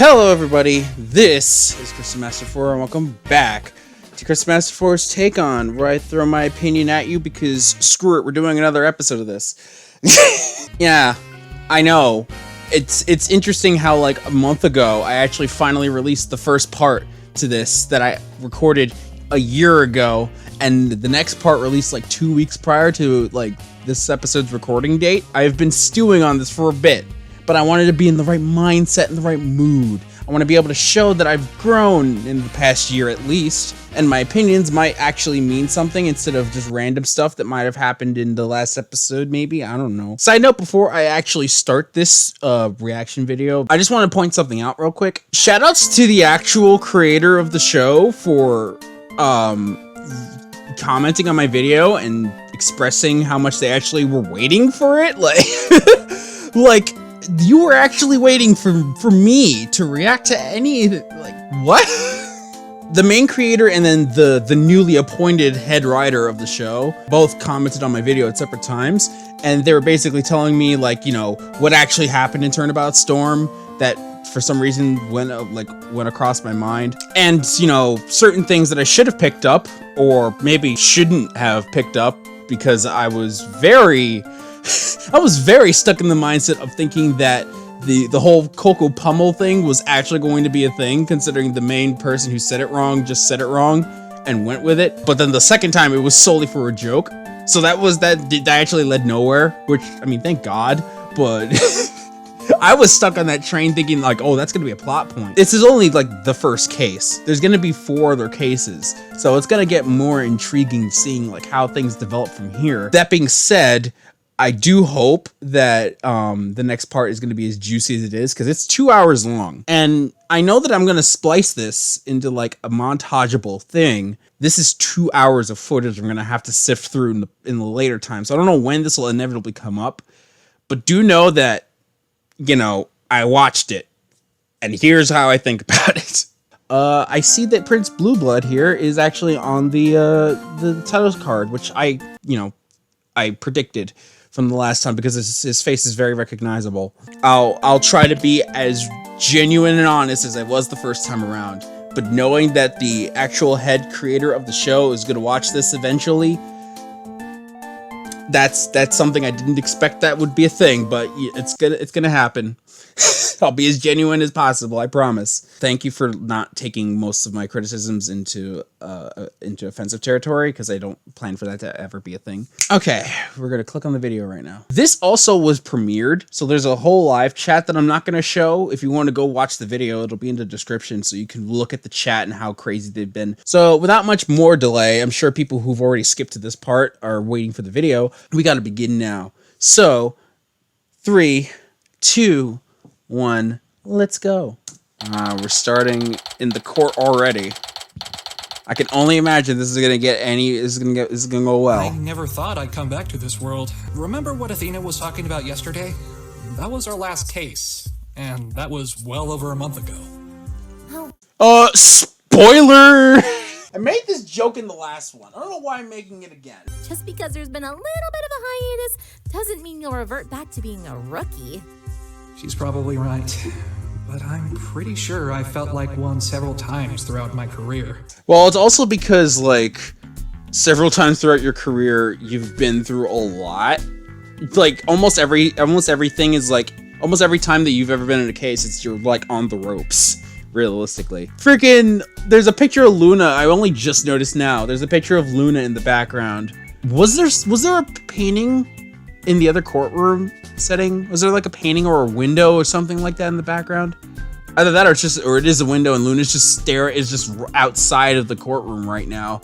Hello everybody, this is Chris Master 4 and welcome back to Chris Master 4's Take On, where I throw my opinion at you because screw it, we're doing another episode of this. Yeah, I know. It's interesting how like a month ago I actually finally released the first part to this that I recorded a year ago, and the next part released like 2 weeks prior to like this episode's recording date. I've been stewing on this for a bit, but I wanted to be in the right mindset and the right mood. I want to be able to show that I've grown in the past year at least, and my opinions might actually mean something instead of just random stuff that might have happened in the last episode, maybe? I don't know. Side note, before I actually start this reaction video, I just want to point something out real quick. Shoutouts to the actual creator of the show for commenting on my video and expressing how much they actually were waiting for it. Like you were actually waiting for me to react to any, like, what? The main creator and then the newly appointed head writer of the show both commented on my video at separate times, and they were basically telling me, like, you know, what actually happened in Turnabout Storm that for some reason went across my mind, and, you know, certain things that I should have picked up or maybe shouldn't have picked up because I was very stuck in the mindset of thinking that the whole Coco Pummel thing was actually going to be a thing, considering the main person who said it wrong just said it wrong and went with it. But then the second time it was solely for a joke. So that actually led nowhere, which, I mean, thank God, but I was stuck on that train thinking like, oh, that's gonna be a plot point. This is only like the first case. There's gonna be 4 other cases, so it's gonna get more intriguing seeing like how things develop from here. That being said, I do hope that the next part is going to be as juicy as it is, because it's 2 hours long. And I know that I'm going to splice this into like a montageable thing. This is 2 hours of footage I'm going to have to sift through in the later time. So I don't know when this will inevitably come up, but do know that, you know, I watched it, and here's how I think about it. I see that Prince Blueblood here is actually on the title card, which I predicted from the last time because his face is very recognizable. I'll try to be as genuine and honest as I was the first time around, but knowing that the actual head creator of the show is going to watch this eventually, that's something I didn't expect that would be a thing, but it's gonna happen. I'll be as genuine as possible, I promise. Thank you for not taking most of my criticisms into offensive territory, because I don't plan for that to ever be a thing. Okay, we're gonna click on the video right now. This also was premiered, so there's a whole live chat that I'm not gonna show. If you want to go watch the video, it'll be in the description so you can look at the chat and how crazy they've been. So without much more delay, I'm sure people who've already skipped to this part are waiting for the video. We gotta begin now. So 3, 2, 1, let's go. We're starting in the court already. I can only imagine this is gonna go well. I never thought I'd come back to this world. Remember what Athena was talking about yesterday? That was our last case, and that was well over a month ago. Spoiler! I made this joke in the last one. I don't know why I'm making it again. Just because there's been a little bit of a hiatus doesn't mean you'll revert back to being a rookie. She's probably right, but I'm pretty sure I felt like one several times throughout my career. Well, it's also because, like, several times throughout your career, you've been through a lot. Like, almost everything is like, almost every time that you've ever been in a case, you're like on the ropes, realistically. Freaking, there's a picture of Luna. I only just noticed now. There's a picture of Luna in the background. Was there a painting in the other courtroom setting? Was there like a painting or a window or something like that in the background? Either that or it is a window and Luna's just outside of the courtroom right now.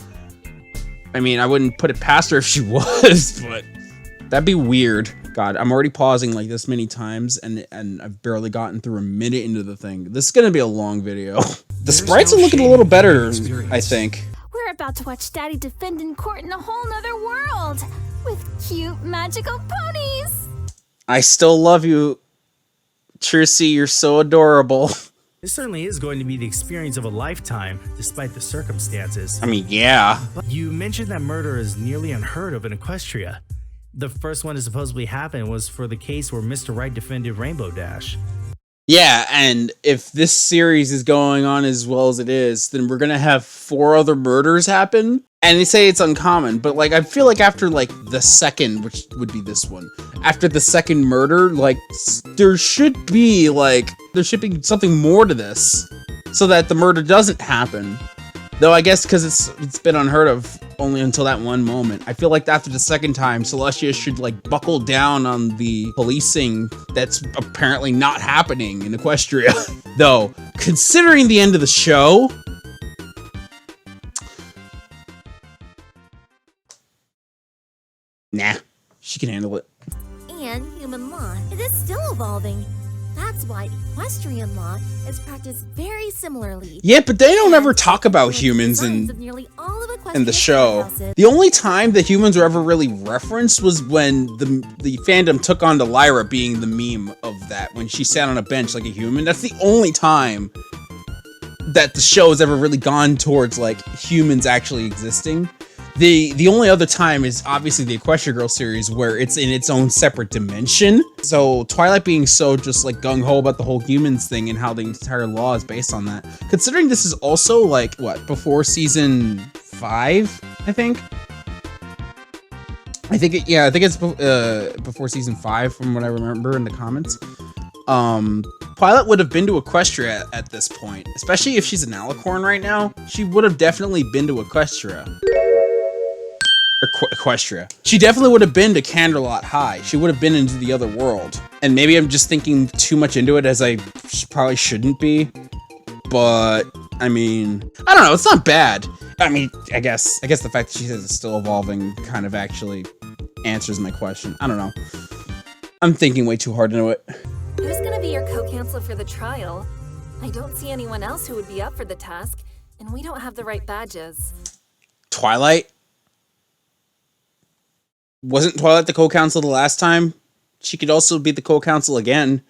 I mean, I wouldn't put it past her if she was, but that'd be weird. God, I'm already pausing like this many times and I've barely gotten through a minute into the thing. This is gonna be a long video. The sprites are looking a little better, I think. We're about to watch Daddy defend in court in a whole nother world with cute magical ponies. I still love you, Trissy. You're so adorable. This certainly is going to be the experience of a lifetime, despite the circumstances. I mean, yeah. You mentioned that murder is nearly unheard of in Equestria. The first one to supposedly happen was for the case where Mr. Right defended Rainbow Dash. Yeah, and if this series is going on as well as it is, then we're gonna have 4 other murders happen. And they say it's uncommon, but like I feel like after like the second, which would be this one, after the second murder, like there should be something more to this, so that the murder doesn't happen. Though I guess because it's been unheard of only until that one moment. I feel like after the second time, Celestia should like buckle down on the policing that's apparently not happening in Equestria. Though, considering the end of the show, nah, she can handle it. And human law, it is still evolving. That's why equestrian law is practiced very similarly. Yeah, but they don't ever talk about humans in the show. The only time the humans were ever really referenced was when the fandom took on to Lyra being the meme of that, when she sat on a bench like a human. That's the only time that the show has ever really gone towards like humans actually existing. The only other time is obviously the Equestria Girl series, where it's in its own separate dimension. So Twilight being so just like gung-ho about the whole humans thing and how the entire law is based on that. Considering this is also like, what, before season 5, I think? I think it's before season 5 from what I remember in the comments. Twilight would have been to Equestria at this point, especially if she's an Alicorn right now. She would have definitely been to Equestria. Equestria. She definitely would have been to Canterlot High. She would have been into the other world. And maybe I'm just thinking too much into it, as I probably shouldn't be. But I mean, I don't know. It's not bad. I mean, I guess the fact that she says it's still evolving kind of actually answers my question. I don't know. I'm thinking way too hard into it. Who's gonna be your co-counselor for the trial? I don't see anyone else who would be up for the task, and we don't have the right badges. Twilight? Wasn't Twilight the co-counsel the last time? She could also be the co-counsel again.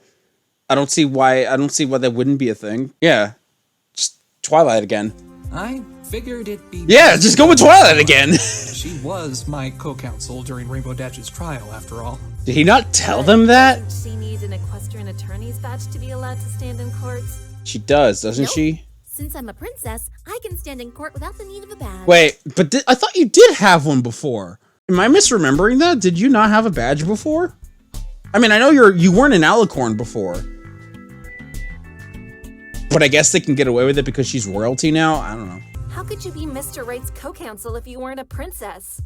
I don't see why that wouldn't be a thing. Yeah. Just Twilight again. I figured it'd be... Yeah, just go with Twilight again. She was my co-counsel during Rainbow Dash's trial, after all. Did he not tell them that? Doesn't she need an equestrian attorney's badge to be allowed to stand in court? She does, doesn't Nope. she? Since I'm a princess, I can stand in court without the need of a badge. Wait, but I thought you did have one before. Am I misremembering that? Did you not have a badge before? I mean, I know you weren't an Alicorn before. But I guess they can get away with it because she's royalty now? I don't know. How could you be Mr. Wright's co-counsel if you weren't a princess?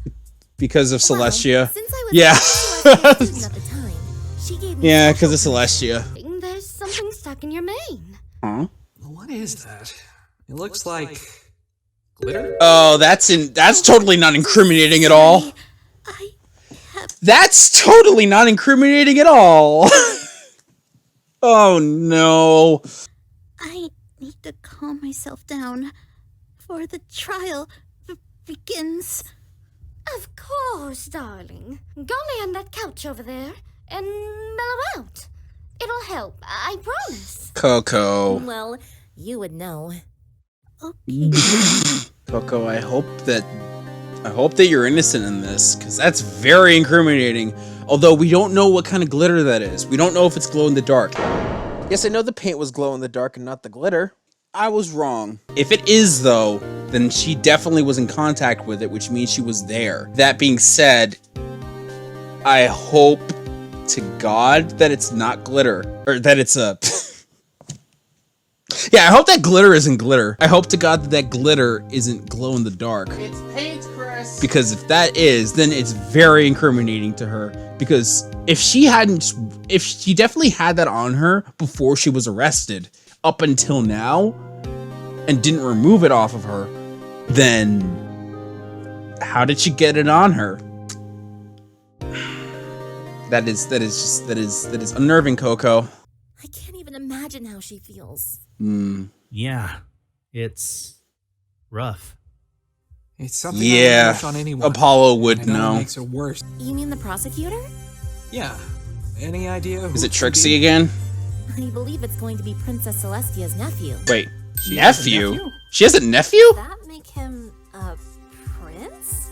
Because of Celestia. Since I was Yeah. a student at the time, she gave me Yeah, special because of Celestia. training. There's something stuck in your mane. Huh? What is that? It looks like... glitter? Oh, that's totally not incriminating at all. I have That's totally not incriminating at all. Oh no. I need to calm myself down before the trial begins. Of course, darling. Go lay on that couch over there and mellow out. It'll help, I promise. Coco. Well, you would know. Coco, I hope that you're innocent in this, because that's very incriminating. Although we don't know what kind of glitter that is. We don't know if it's glow in the dark. Yes, I know the paint was glow in the dark and not the glitter. I was wrong. If it is, though, then she definitely was in contact with it, which means she was there. That being said, I hope to God that it's not glitter. Or that it's a... Yeah, I hope that glitter isn't glitter. I hope to God that that glitter isn't glow in the dark. It's paint, Chris. Because if that is, then it's very incriminating to her. Because if she definitely had that on her before she was arrested, up until now, and didn't remove it off of her, then how did she get it on her? That is unnerving, Coco. I can't even imagine how she feels. Yeah, it's rough. It's something I Yeah, wouldn't wish on anyone. Apollo would I know. It know. makes it worse. You mean the prosecutor? Yeah. Any idea who Is it could Trixie be? again? I believe it's going to be Princess Celestia's nephew. Wait, She has a nephew? nephew? She has a nephew? That make him a prince?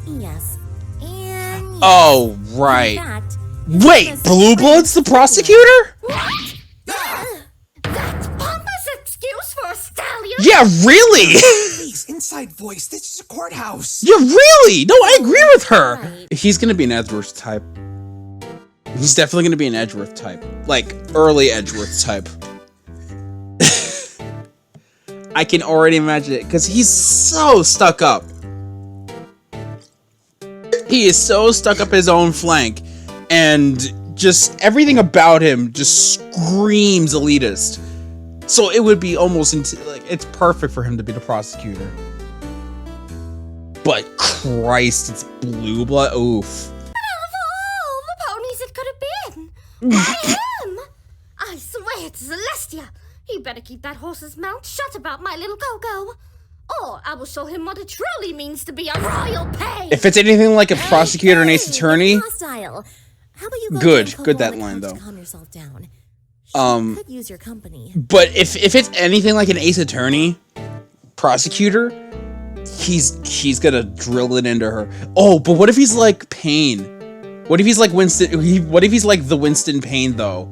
Yes. And yes. Oh, In right. fact, Wait, Princess Blue Blood's the Celestia- prosecutor? Yeah, really? Please, inside voice. This is a courthouse. Yeah, really? No, I agree with her. Right. He's gonna be an Edgeworth type. He's definitely gonna be an Edgeworth type. Like, early Edgeworth type. I can already imagine it, because he's so stuck up. He is so stuck up his own flank, and just everything about him just screams elitist. So it would be almost like it's perfect for him to be the prosecutor. But Christ, it's blue blood. Oof. Of all the ponies it could have been, I am. I swear to Celestia, he better keep that horse's mouth shut about my little Coco, or I will show him what it truly means to be a royal page. If it's anything like a prosecutor and ace attorney, Hostile. How about you go Good. tell Good Coco that on the line, couch to though. Calm yourself down. She could use your company. but if it's anything like an ace attorney, prosecutor, he's gonna drill it into her. Oh, but what if he's like Payne? What if he's like Winston? What if he's like the Winston Payne though?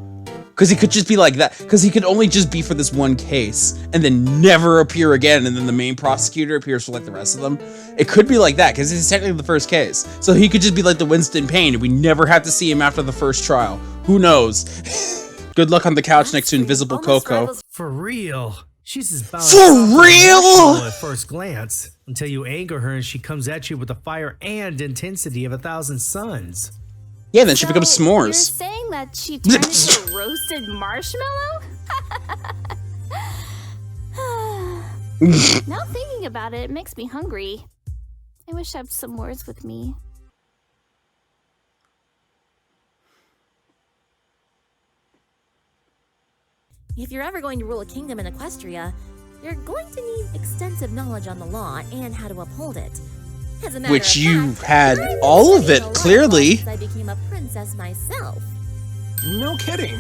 Because he could just be like that. Because he could only just be for this one case and then never appear again. And then the main prosecutor appears for like the rest of them. It could be like that because it's technically the first case. So he could just be like the Winston Payne and we never have to see him after the first trial. Who knows? Good luck on the couch next to Invisible Almost Coco. rivals- For real. She's as balanced For as real? marshmallow at first glance, until you anger her and she comes at you with the fire and intensity of 1,000 suns. Yeah, then she becomes So, You're s'mores. saying that she turned into a roasted marshmallow? Now thinking about it, it makes me hungry. I wish I had some words with me. If you're ever going to rule a kingdom in Equestria, you're going to need extensive knowledge on the law and how to uphold it. As a matter Which of you fact, had I've been all of studying it, a lot clearly. since I became a princess myself. No kidding.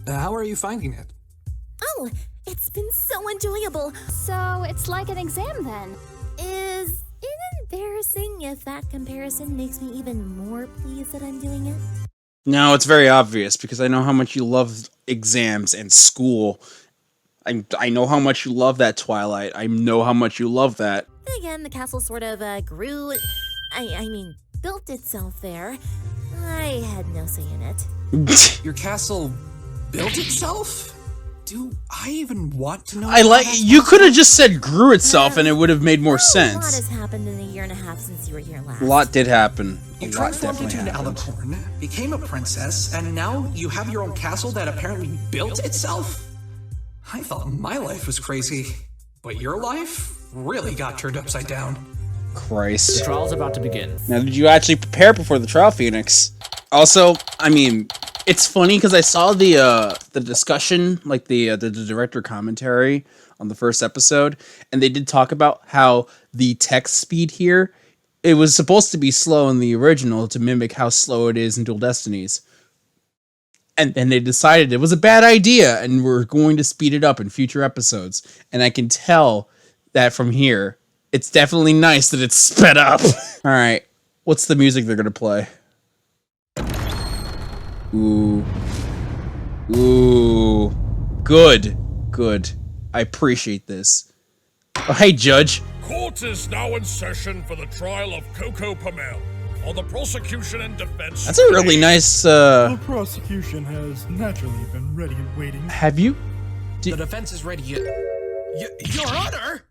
How are you finding it? Oh, it's been so enjoyable. So it's like an exam then. Is it embarrassing if that comparison makes me even more pleased that I'm doing it? No, it's very obvious because I know how much you love exams and school. I know how much you love that, Twilight. I know how much you love that. Then again, the castle sort of grew. I mean, built itself there. I had no say in it. Your castle built itself? Do I even want to know? I how like that's you could have possible? just said grew itself and it would have made more A lot sense. has happened in the year and a half since you were here last. A lot did happen. A You lot transformed definitely into an happened. Alicorn, became a princess, and now you have your own castle that apparently built itself? I thought my life was crazy, but your life really got turned upside down. Christ. Trial's about to begin. Now, did you actually prepare before the trial, Phoenix? Also, I mean, it's funny because I saw the discussion, like the director commentary on the first episode, and they did talk about how the text speed here, it was supposed to be slow in the original to mimic how slow it is in Dual Destinies. And then they decided it was a bad idea and we're going to speed it up in future episodes. And I can tell that from here, it's definitely nice that it's sped up. All right, what's the music they're gonna play? Ooh. Ooh. Good. Good. I appreciate this. Oh, hey, Judge. Court is now in session for the trial of Coco Pamel on the prosecution and defense. That's a really nice, The prosecution has naturally been ready and waiting. have you? The defense is ready. Your Honor!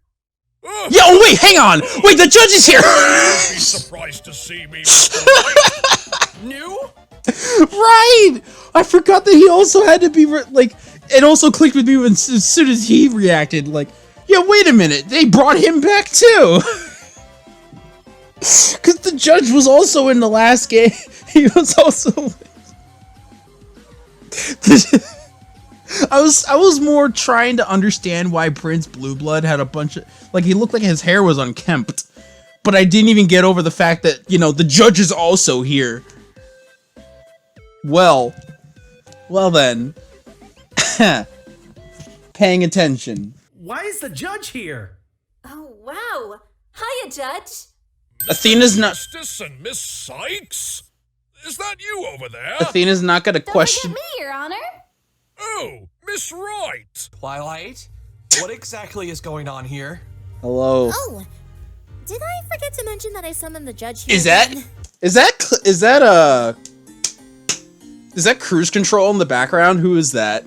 Yeah, oh wait, hang on! Wait, the judge is here! Be surprised to see me, Mr. White. New? Right! I forgot that he also had to be, like, it also clicked with me when, as soon as he reacted, like, yeah, wait a minute, they brought him back too! Because the judge was also in the last game. He was also... I was more trying to understand why Prince Blueblood had a bunch of... Like, he looked like his hair was unkempt. But I didn't even get over the fact that, you know, the judge is also here. Well then. Paying attention. Why is the judge here? Oh, wow. Hiya, Judge. Athena's not... Justice and Miss Sykes? Is that you over there? Athena's not gonna Don't question... forget me, Your Honor. Oh, Miss Wright. Twilight? What exactly is going on here? Hello. Oh, did I forget to mention that I summoned the judge here? Is that cruise control in the background? Who is that?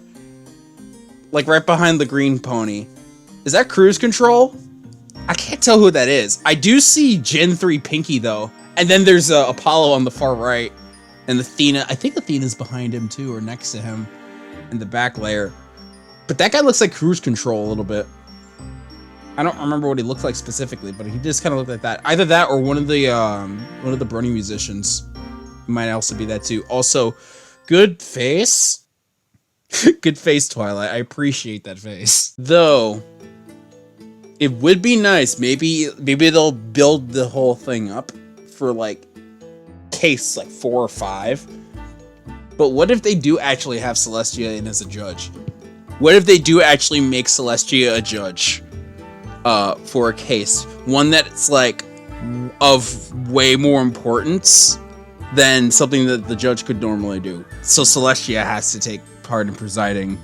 Like right behind the green pony. Is that cruise control? I can't tell who that is. I do see Gen 3 Pinky though. And then there's Apollo on the far right. And Athena. I think Athena's behind him too, or next to him in the back layer. But that guy looks like cruise control a little bit. I don't remember what he looked like specifically, but he just kind of looked like that. Either that or one of the Brony musicians. He might also be that too. Also, good face. Good face, Twilight. I appreciate that face. Though, it would be nice. Maybe they'll build the whole thing up for like case like 4 or 5. But what if they do actually have Celestia in as a judge? What if they do actually make Celestia a judge for a case? One that's like of way more importance than something that the judge could normally do. So Celestia has to take part in presiding.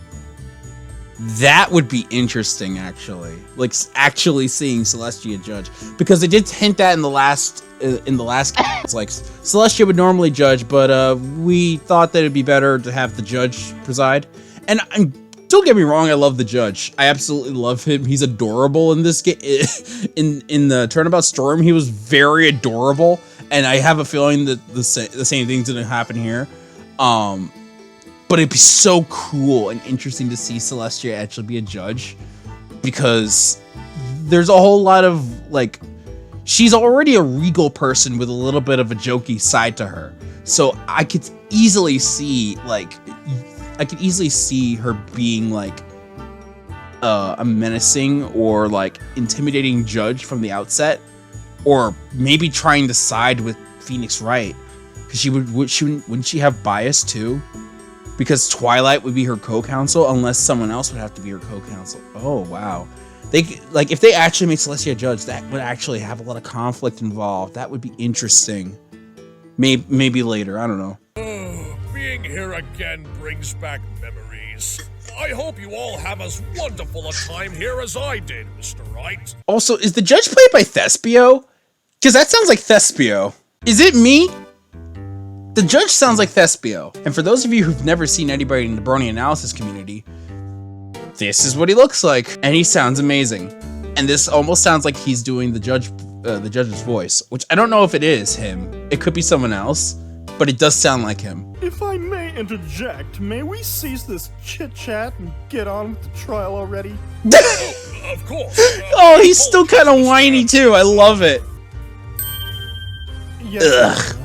That would be interesting, actually. Like actually seeing Celestia judge, because they did hint that in the last it's like Celestia would normally judge, but we thought that it'd be better to have the judge preside. And don't get me wrong, I love the judge. I absolutely love him. He's adorable in this game. In the Turnabout Storm, he was very adorable, and I have a feeling that the same thing's gonna happen here. But it'd be so cool and interesting to see Celestia actually be a judge, because there's a whole lot of like, she's already a regal person with a little bit of a jokey side to her. So I could easily see her being like a menacing or like intimidating judge from the outset, or maybe trying to side with Phoenix Wright, because wouldn't she have bias too? Because Twilight would be her co-counsel, unless someone else would have to be her co-counsel. Oh wow. If they actually made Celestia a judge, that would actually have a lot of conflict involved. That would be interesting. Maybe later, I don't know. Being here again brings back memories. I hope you all have as wonderful a time here as I did, Mr. Wright. Also, is the judge played by Thespio? Because that sounds like Thespio. Is it me? The judge sounds like Thespio. And for those of you who've never seen anybody in the Brony analysis community, this is what he looks like. And he sounds amazing. And this almost sounds like he's doing the judge's voice, which I don't know if it is him. It could be someone else, but it does sound like him. If I may interject, may we cease this chit-chat and get on with the trial already? Of course. Oh, he's still kind of whiny too. I love it. Yes, Ugh.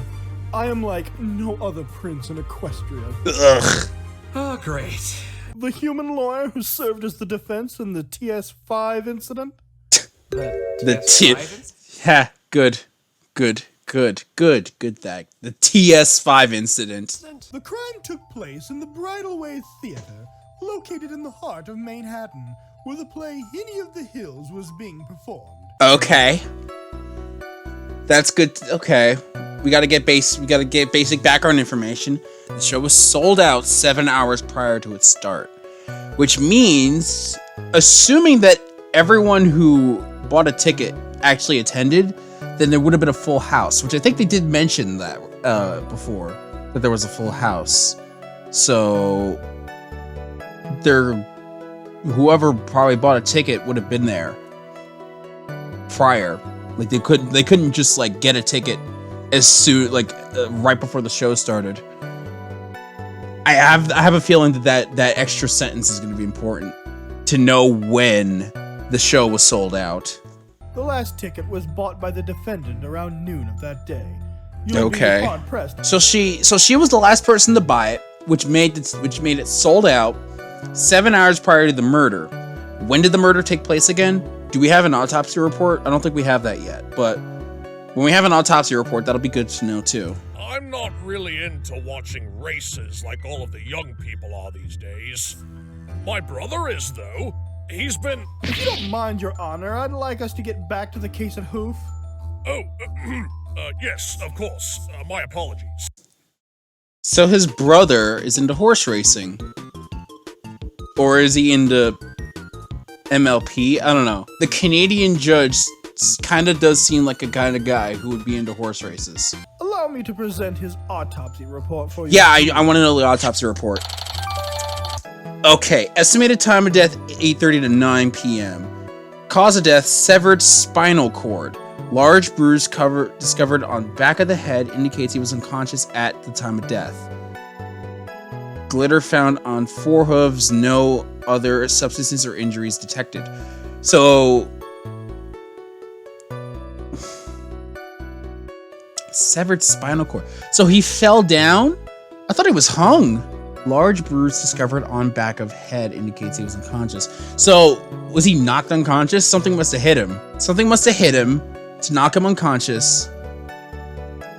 I am like no other prince in Equestria. Ugh. Oh, great. The human lawyer who served as the defense in the TS5 incident? Ha, good. That the TS5 incident. The crime took place in the Bridalway Theater, located in the heart of Manhattan, where the play Hinny of the Hills was being performed. Okay. That's good. Okay. We gotta get basic background information. The show was sold out 7 hours prior to its start, which means, assuming that everyone who bought a ticket actually attended, then there would have been a full house, which I think they did mention that before, that there was a full house. So whoever probably bought a ticket would have been there prior. Like they couldn't just like get a ticket as soon right before the show started. I have a feeling that extra sentence is going to be important to know when the show was sold out. The last ticket was bought by the defendant around noon of that day. You'll Okay. be hard-pressed. So she was the last person to buy it, which made it sold out 7 hours prior to the murder. When did the murder take place again? Do we have an autopsy report? I don't think we have that yet, but when we have an autopsy report, that'll be good to know too. I'm not really into watching races like all of the young people are these days. My brother is, though. He's been... If you don't mind, Your Honor, I'd like us to get back to the case at Hoof. Oh, yes, of course. My apologies. So his brother is into horse racing. Or is he into MLP. I don't know. The Canadian judge kind of does seem like a kind of guy who would be into horse races. Allow me to present his autopsy report for you. Yeah, I want to know the autopsy report. Okay, estimated time of death 8:30 to 9 p.m. Cause of death, severed spinal cord. Large bruise discovered on back of the head indicates he was unconscious at the time of death. Glitter found on forehooves, no other substances or injuries detected. So, severed spinal cord. So he fell down? I thought he was hung. Large bruise discovered on back of head indicates he was unconscious. So, was he knocked unconscious? Something must have hit him. Something must have hit him to knock him unconscious.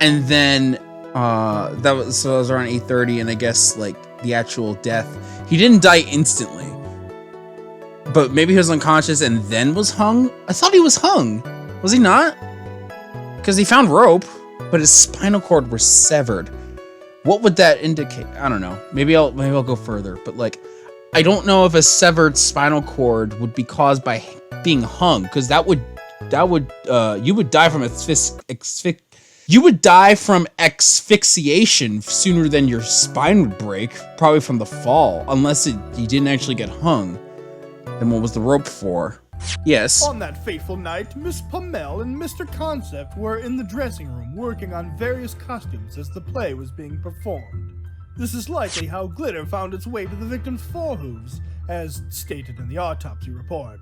And then, that was around 8:30, and I guess, like, the actual death. He didn't die instantly. But maybe he was unconscious and then was hung? I thought he was hung. Was he not? Because he found rope, but his spinal cord was severed. What would that indicate? I don't know. Maybe I'll go further. But like, I don't know if a severed spinal cord would be caused by being hung, because you would die from asphyxiation sooner than your spine would break, probably from the fall, unless you didn't actually get hung. Then what was the rope for? Yes. On that fateful night, Miss Pommel and Mr. Concept were in the dressing room working on various costumes as the play was being performed. This is likely how glitter found its way to the victim's forehooves, as stated in the autopsy report.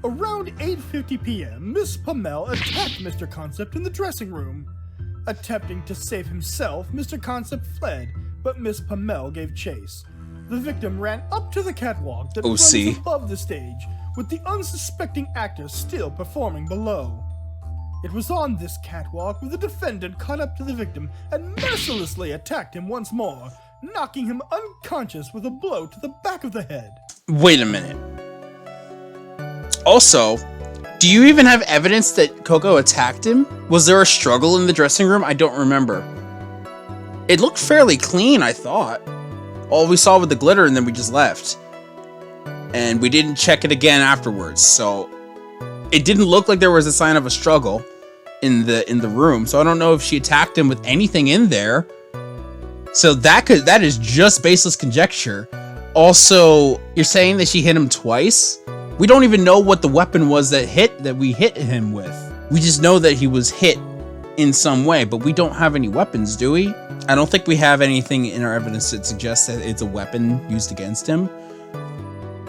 Around 8:50 p.m., Miss Pommel attacked Mr. Concept in the dressing room. Attempting to save himself, Mr. Concept fled, but Miss Pommel gave chase. The victim ran up to the catwalk that runs above the stage, with the unsuspecting actor still performing below. It was on this catwalk where the defendant caught up to the victim and mercilessly attacked him once more, knocking him unconscious with a blow to the back of the head. Wait a minute. Also, do you even have evidence that Coco attacked him? Was there a struggle in the dressing room? I don't remember. It looked fairly clean, I thought. All we saw was the glitter and then we just left. And we didn't check it again afterwards, so it didn't look like there was a sign of a struggle in the room. So I don't know if she attacked him with anything in there. So that is just baseless conjecture. Also, you're saying that she hit him twice? We don't even know what the weapon was that we hit him with. We just know that he was hit in some way, but we don't have any weapons, do we? I don't think we have anything in our evidence that suggests that it's a weapon used against him.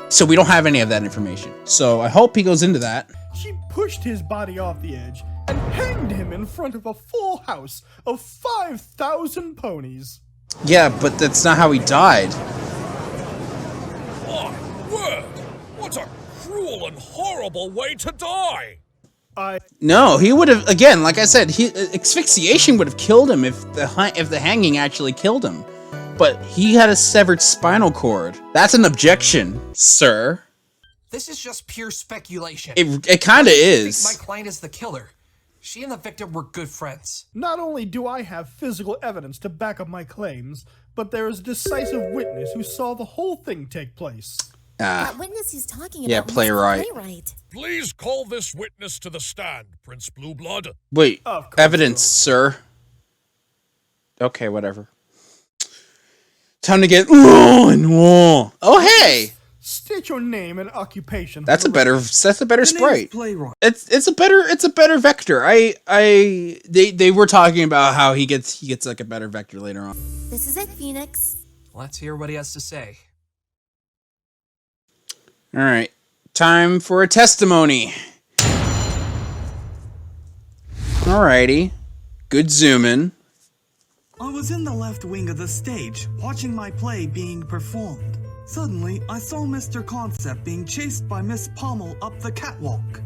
So we don't have any of that information. So I hope he goes into that. She pushed his body off the edge and hanged him in front of a full house of 5,000 ponies. Yeah, but that's not how he died. My word! What a cruel and horrible way to die! No, he would have, again, like I said, asphyxiation would have killed him if the hanging actually killed him. But he had a severed spinal cord. That's an objection, sir. This is just pure speculation. It kind of is. My client is the killer. She and the victim were good friends. Not only do I have physical evidence to back up my claims, but there is a decisive witness who saw the whole thing take place. That witness he's talking about. Yeah, playwright. Please call this witness to the stand, Prince Blueblood. Wait, evidence, sir. Okay, whatever. Time to get oh hey. State your name and occupation. That's a better sprite. It's a better vector. They were talking about how he gets like a better vector later on. This is it, Phoenix. Let's hear what he has to say. All right, time for a testimony. Alrighty, good zoom in. I was in the left wing of the stage, watching my play being performed. Suddenly, I saw Mr. Concept being chased by Miss Pommel up the catwalk.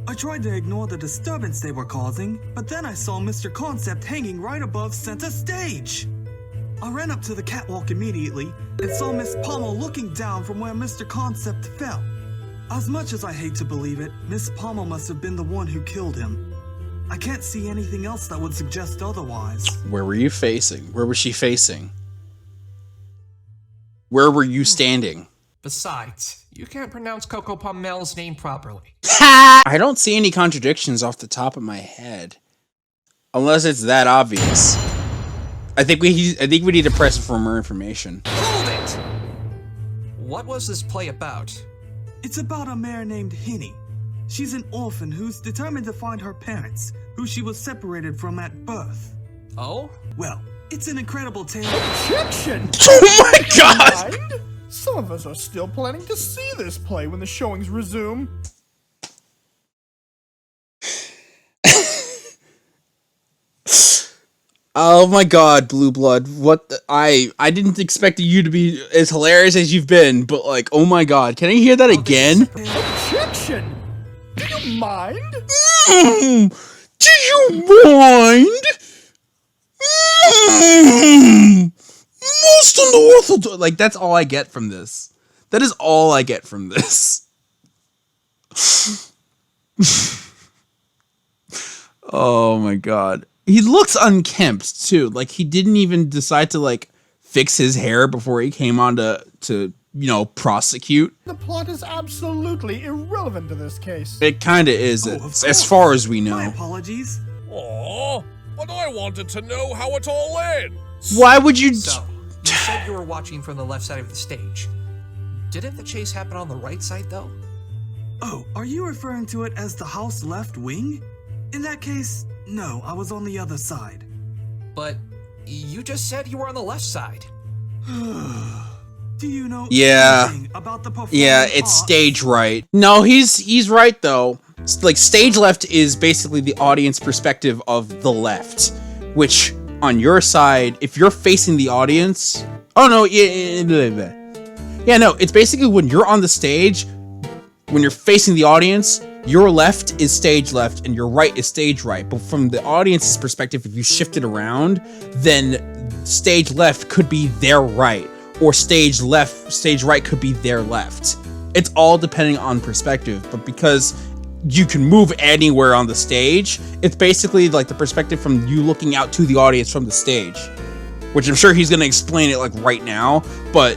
I tried to ignore the disturbance they were causing, but then I saw Mr. Concept hanging right above center stage. I ran up to the catwalk immediately and saw Miss Pommel looking down from where Mr. Concept fell. As much as I hate to believe it, Miss Pommel must have been the one who killed him. I can't see anything else that would suggest otherwise. Where were you facing? Where was she facing? Where were you standing? Besides, you can't pronounce Coco Pommel's name properly. I don't see any contradictions off the top of my head. Unless it's that obvious. I think we need to press for more information. Hold it! What was this play about? It's about a mare named Hinny. She's an orphan who's determined to find her parents, who she was separated from at birth. Oh? Well, it's an incredible tale. Objection! Oh my god! Mind? Some of us are still planning to see this play when the showings resume. Oh my god, Blue Blood. What I didn't expect you to be as hilarious as you've been, but like, oh my god. Can I hear that again? Objection! Do you mind? Do you mind? Most unorthodox. Like, that's all I get from this. That is all I get from this. Oh my god. He looks unkempt too. Like, he didn't even decide to like fix his hair before he came on to you know, prosecute. The plot is absolutely irrelevant to this case. It kind of is, as far as we know. My apologies. Aw, but I wanted to know how it all ends. Why would you? So, you said you were watching from the left side of the stage. Didn't the chase happen on the right side, though? Oh, are you referring to it as the house left wing? In that case, no, I was on the other side. But you just said you were on the left side. Do you know Yeah. anything about the performing Yeah, it's arts? stage right. No, he's right though. Like, stage left is basically the audience perspective of the left, which on your side, if you're facing the audience, oh no, yeah, no, it's basically when you're on the stage, when you're facing the audience, your left is stage left and your right is stage right. But from the audience's perspective, if you shift it around, then stage left could be their right, or stage right could be their left. It's all depending on perspective, but because you can move anywhere on the stage, it's basically like the perspective from you looking out to the audience from the stage, which I'm sure he's going to explain it like right now, but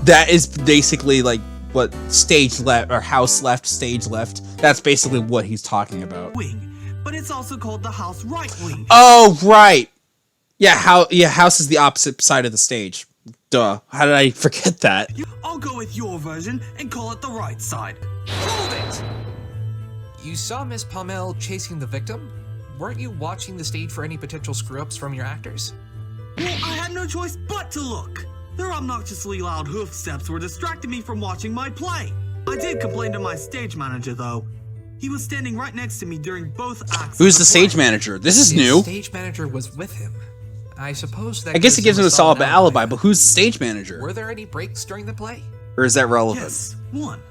that is basically like what stage left or house left, stage left. That's basically what he's talking about. Wing, but it's also called the house right wing. Oh, right. Yeah, house is the opposite side of the stage. Duh. How did I forget that? I'll go with your version and call it the right side. Hold it! You saw Miss Pommel chasing the victim? Weren't you watching the stage for any potential screw-ups from your actors? Well, I had no choice but to look. Their obnoxiously loud hoof steps were distracting me from watching my play. I did complain to my stage manager, though. He was standing right next to me during both acts. Who's the stage manager? This is His new. stage manager was with him. I suppose that I guess it gives him a solid alibi. alibi, but who's the stage manager? Were there any breaks during the play? Or is that relevant? Yes, one.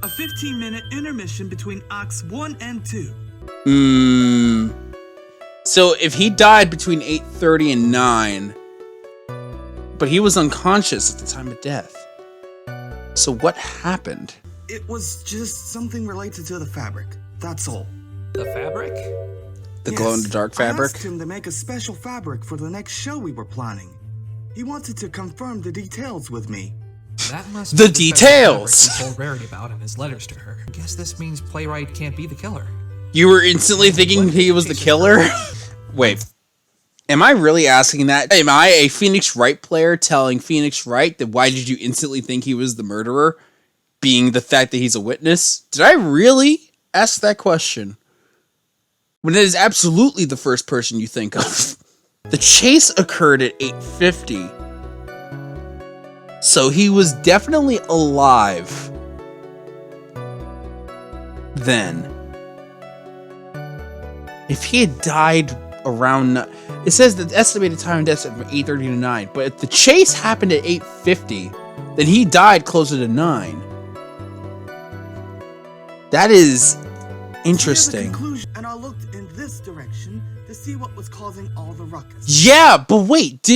A 15-minute intermission between acts 1 and 2. So if he died between 8:30 and 9, but he was unconscious at the time of death. So what happened? It was just something related to the fabric. That's all. The fabric? The glow-in-the-dark I fabric? asked him to make a special fabric for the next show we were planning. He wanted to confirm the details with me. That must The be details! fabric he told Rarity about in his letters to her. I guess this means Playwright can't be the killer. You were instantly thinking he was the killer? Wait. Am I really asking that? Am I a Phoenix Wright player telling Phoenix Wright that why did you instantly think he was the murderer? Being the fact that he's a witness? Did I really ask that question? When it is absolutely the first person you think of. The chase occurred at 8:50. So he was definitely alive then. If he had died around... It says the estimated time of death is from 8:30 to 9, but if the chase happened at 8:50, then he died closer to 9. That is interesting. Conclusion, and I looked in this direction to see what was causing all the ruckus. Yeah, but wait,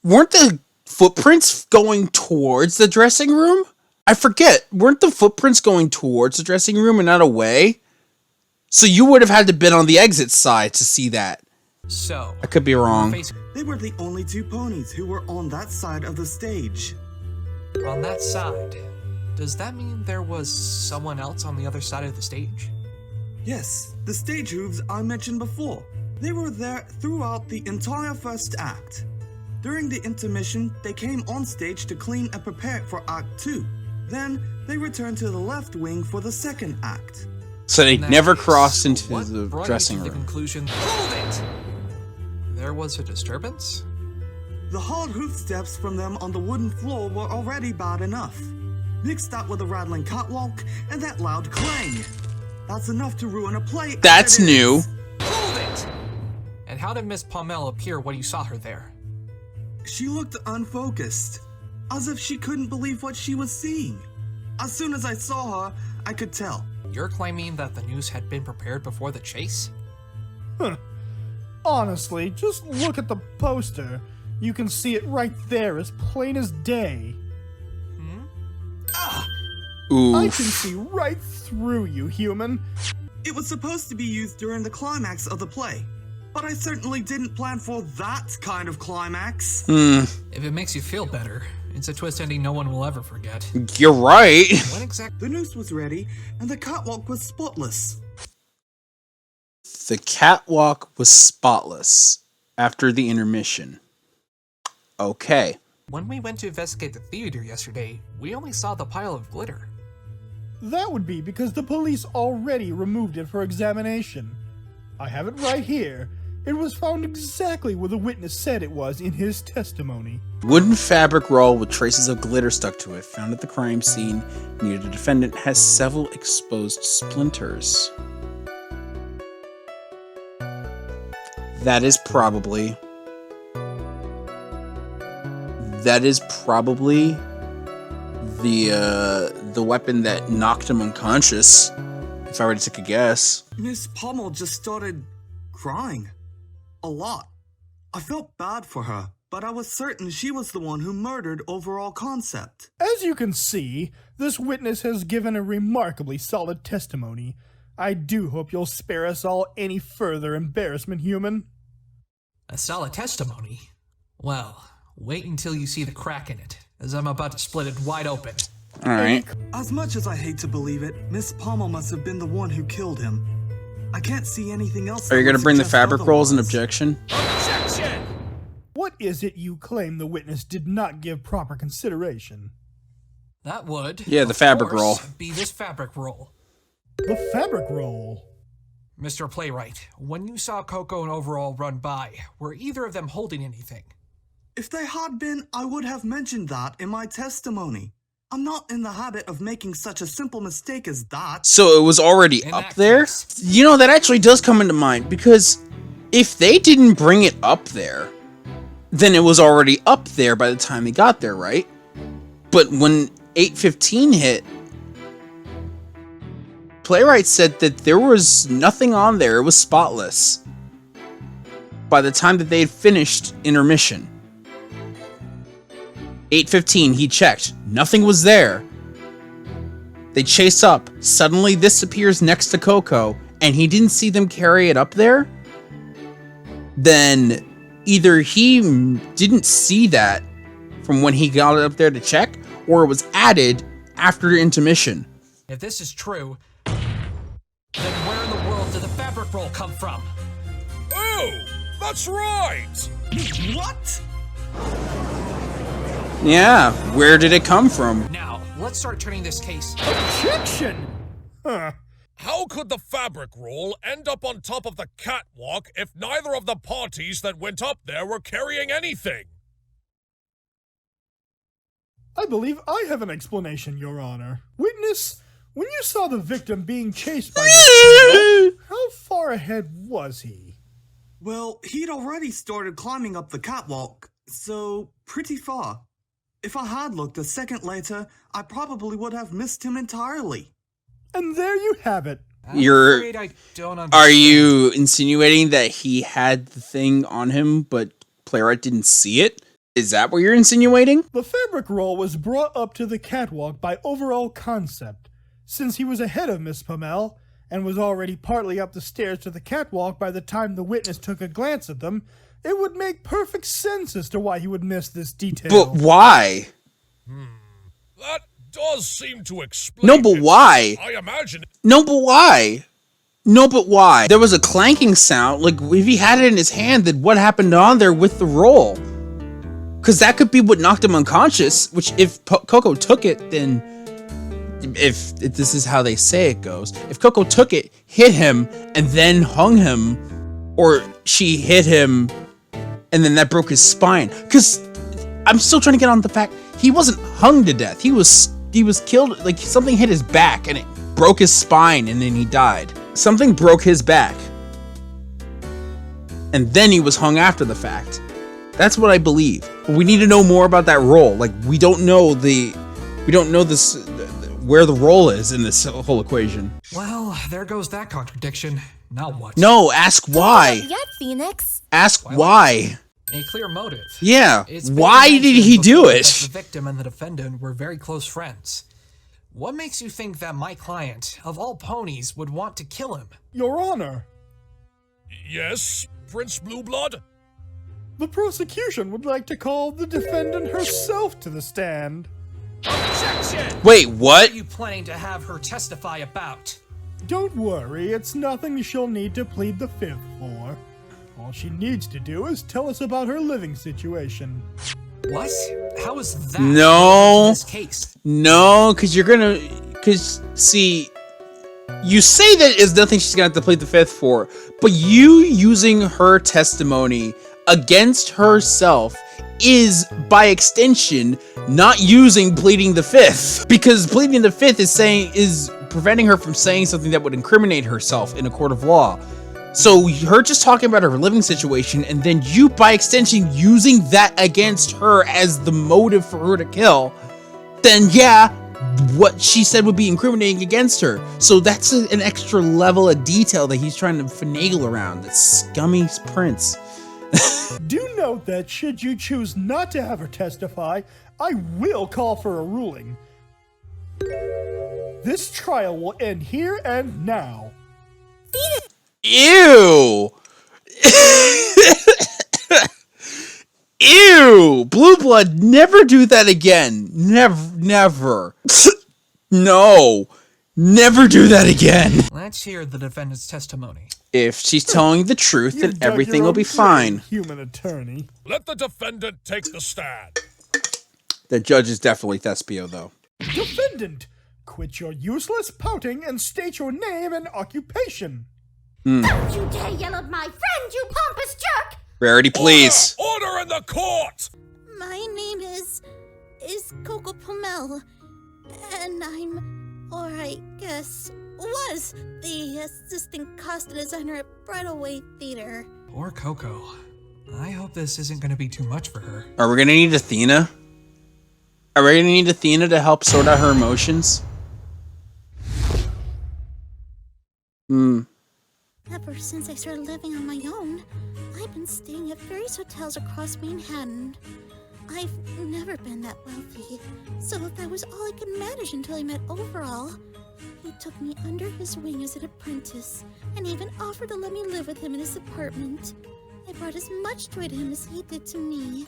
weren't the footprints going towards the dressing room? I forget, weren't the footprints going towards the dressing room and not away? So you would have had to been on the exit side to see that. So, I could be wrong. They were the only two ponies who were on that side of the stage. On that side, does that mean there was someone else on the other side of the stage? Yes, the stage hooves I mentioned before. They were there throughout the entire first act. During the intermission, they came on stage to clean and prepare for Act 2. Then, they returned to the left wing for the second act. So they In that never case, crossed into what the brought you dressing to the room. conclusion. Hold it! There was a disturbance? The hard hoof steps from them on the wooden floor were already bad enough. Mixed that with a rattling catwalk and that loud clang. That's enough to ruin a play. as That's it is. new. Hold it! And how did Miss Pommel appear when you saw her there? She looked unfocused, as if she couldn't believe what she was seeing. As soon as I saw her, I could tell. You're claiming that the news had been prepared before the chase? Huh. Honestly, just look at the poster. You can see it right there as plain as day. Ooh. I can see right through you, human. It was supposed to be used during the climax of the play, but I certainly didn't plan for that kind of climax. If it makes you feel better, it's a twist ending no one will ever forget. You're right. When exactly? The noose was ready, and the catwalk was spotless. The catwalk was spotless after the intermission. Okay. When we went to investigate the theater yesterday, we only saw the pile of glitter. That would be because the police already removed it for examination. I have it right here. It was found exactly where the witness said it was in his testimony. Wooden fabric roll with traces of glitter stuck to it, found at the crime scene near the defendant, has several exposed splinters. That is probably the weapon that knocked him unconscious, if I were to take a guess. Miss Pommel just started crying. A lot. I felt bad for her, but I was certain she was the one who murdered Overall Concept. As you can see, this witness has given a remarkably solid testimony. I do hope you'll spare us all any further embarrassment, human. A solid testimony? Well, wait until you see the crack in it, as I'm about to split it wide open. Alright. As much as I hate to believe it, Miss Pommel must have been the one who killed him. I can't see anything else. Are you that gonna would bring the suggest fabric rolls an otherwise. objection? Objection! What is it you claim the witness did not give proper consideration? That would, Yeah, the of fabric course, roll. be this fabric roll. The fabric roll. Mr. Playwright, when you saw Coco and Overall run by, were either of them holding anything? If they had been, I would have mentioned that in my testimony. I'm not in the habit of making such a simple mistake as that. So it was already In up that there? case- You know, that actually does come into mind, because if they didn't bring it up there, then it was already up there by the time they got there, right? But when 8:15 hit, Playwright said that there was nothing on there. It was spotless by the time that they had finished intermission. 8:15, he checked. Nothing was there. They chase up. Suddenly, this appears next to Coco, and he didn't see them carry it up there? Then either he didn't see that from when he got it up there to check, or it was added after intermission. If this is true, then where in the world did the fabric roll come from? Oh, that's right! What? Yeah, where did it come from? Now, let's start turning this case. Objection! Huh. How could the fabric roll end up on top of the catwalk if neither of the parties that went up there were carrying anything? I believe I have an explanation, Your Honor. Witness, when you saw the victim being chased by the how far ahead was he? Well, he'd already started climbing up the catwalk, so pretty far. If I had looked a second later, I probably would have missed him entirely. And there you have it. I'm You're- afraid I don't understand. Are you insinuating that he had the thing on him, but Playwright didn't see it? Is that what you're insinuating? The fabric roll was brought up to the catwalk by Overall Concept. Since he was ahead of Miss Pommel, and was already partly up the stairs to the catwalk by the time the witness took a glance at them, it would make perfect sense as to why he would miss this detail. But why? That does seem to explain. No, but it. why? I imagine. No, but why? No, but why? There was a clanking sound. Like, if he had it in his hand, then what happened on there with the roll? Because that could be what knocked him unconscious, which if Coco took it, then... If this is how they say it goes. If Coco took it, hit him, and then hung him, or she hit him, and then that broke his spine. Because I'm still trying to get on the fact he wasn't hung to death. He was killed, like something hit his back, and it broke his spine, and then he died. Something broke his back. And then he was hung after the fact. That's what I believe. But we need to know more about that roll. Like, we don't know this, where the roll is in this whole equation. Well, there goes that contradiction. Now what? No, ask why. Yeah, Phoenix. Ask why. A clear motive. Yeah, It's been why did he mentioned do before it? that the victim and the defendant were very close friends. What makes you think that my client, of all ponies, would want to kill him? Your Honor, Yes, Prince Blueblood? the prosecution would like to call the defendant herself to the stand. Objection! Wait, What what? are you planning to have her testify about? Don't worry, it's nothing she'll need to plead the fifth for. All she needs to do is tell us about her living situation. What? How is that No. in this case? No, because see, you say that is nothing she's gonna have to plead the fifth for, but you using her testimony against herself is, by extension, not using pleading the fifth, because pleading the fifth is preventing her from saying something that would incriminate herself in a court of law. So her just talking about her living situation, and then you, by extension, using that against her as the motive for her to kill, then yeah, what she said would be incriminating against her. So that's an extra level of detail that he's trying to finagle around. That scummy prince. Do note that should you choose not to have her testify, I will call for a ruling. This trial will end here and now. Ew! Ew! Blue Blood, never do that again. Never. No. Never do that again. Let's hear the defendant's testimony. If she's telling the truth, You then dug your everything will own be grave, fine. Human attorney. Let the defendant take the stand. The judge is definitely Thespio, though. Defendant, quit your useless pouting and state your name and occupation. Don't you dare yell at my friend, you pompous jerk! Rarity, please. Order in the court! My name is Coco Pomel, and or I guess, was the assistant costume designer at Bridalway Theater. Poor Coco. I hope this isn't going to be too much for her. Are we gonna need Athena? Are we gonna need Athena to help sort out her emotions? Ever since I started living on my own, I've been staying at various hotels across Manhattan. I've never been that wealthy, so that was all I could manage until I met Overall. He took me under his wing as an apprentice, and even offered to let me live with him in his apartment. I brought as much joy to him as he did to me,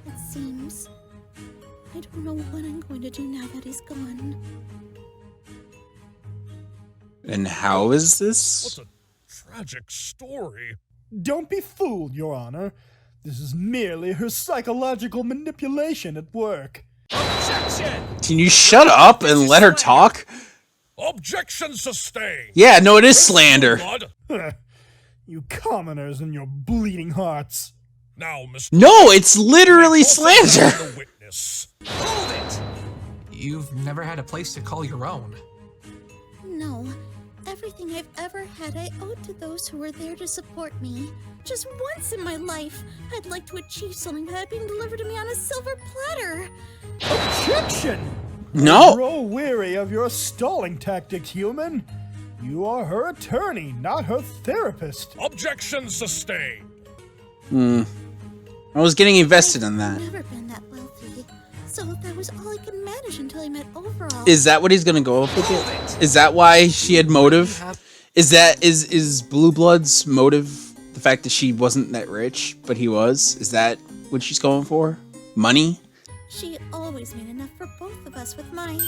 it seems. I don't know what I'm going to do now that he's gone. And how is this? What's a tragic story? Don't be fooled, Your Honor. This is merely her psychological manipulation at work. Objection! Can you shut up and let her talk? Objection sustained. Yeah, no, it is slander. Blood. You commoners and your bleeding hearts. Now, Mr. No, it's literally Also have slander. the witness. Hold it! You've never had a place to call your own. No. Everything I've ever had I owed to those who were there to support me. Just once in my life, I'd like to achieve something that had been delivered to me on a silver platter. Objection! No. Grow weary of your stalling tactics, human. You are her attorney, not her therapist. Objection sustained. I was getting invested in that. I've never been that wealthy, so that was all I could manage until I met Overall. Is that what he's gonna go up with it? Is that why she had motive? Is Blue Blood's motive the fact that she wasn't that rich, but he was? Is that what she's going for? Money? She always always made enough for both of us with the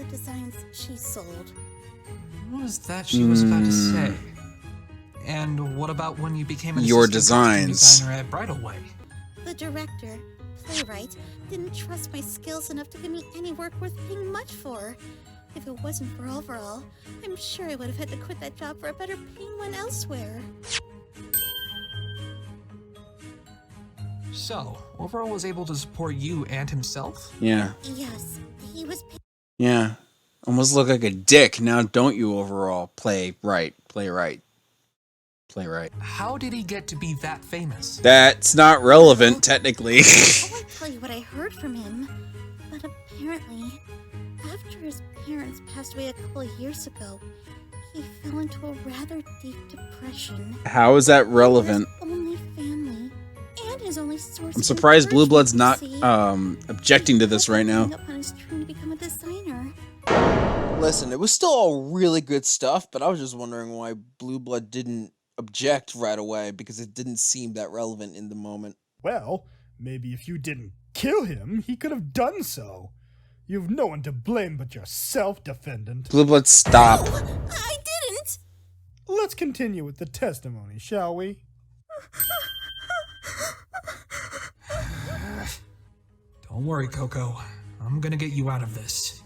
designs she sold. What was that she was about to say? And what about when you became an Your assistant costume designs. designer at Bridalway? The director, playwright, didn't trust my skills enough to give me any work worth paying much for. If it wasn't for Overall, I'm sure I would have had to quit that job for a better paying one elsewhere. So, Overall was able to support you and himself? Yeah. Yes, he was Yeah. Almost look like a dick. Now don't you, Overall? Play right. How did he get to be that famous? That's not relevant, technically. I won't tell you what I heard from him, but apparently, after his parents passed away a couple of years ago, he fell into a rather deep depression. How is that relevant? His only family and his only source. I'm surprised Blue Blood's not see, objecting to this right now. giving up on his dream to become a designer. Listen, it was still all really good stuff, but I was just wondering why Blue Blood didn't object right away, because it didn't seem that relevant in the moment. Well, maybe if you didn't kill him, he could have done so. You've no one to blame but yourself, defendant. Blue Blood, stop. I didn't! Let's continue with the testimony, shall we? Don't worry, Coco. I'm gonna get you out of this.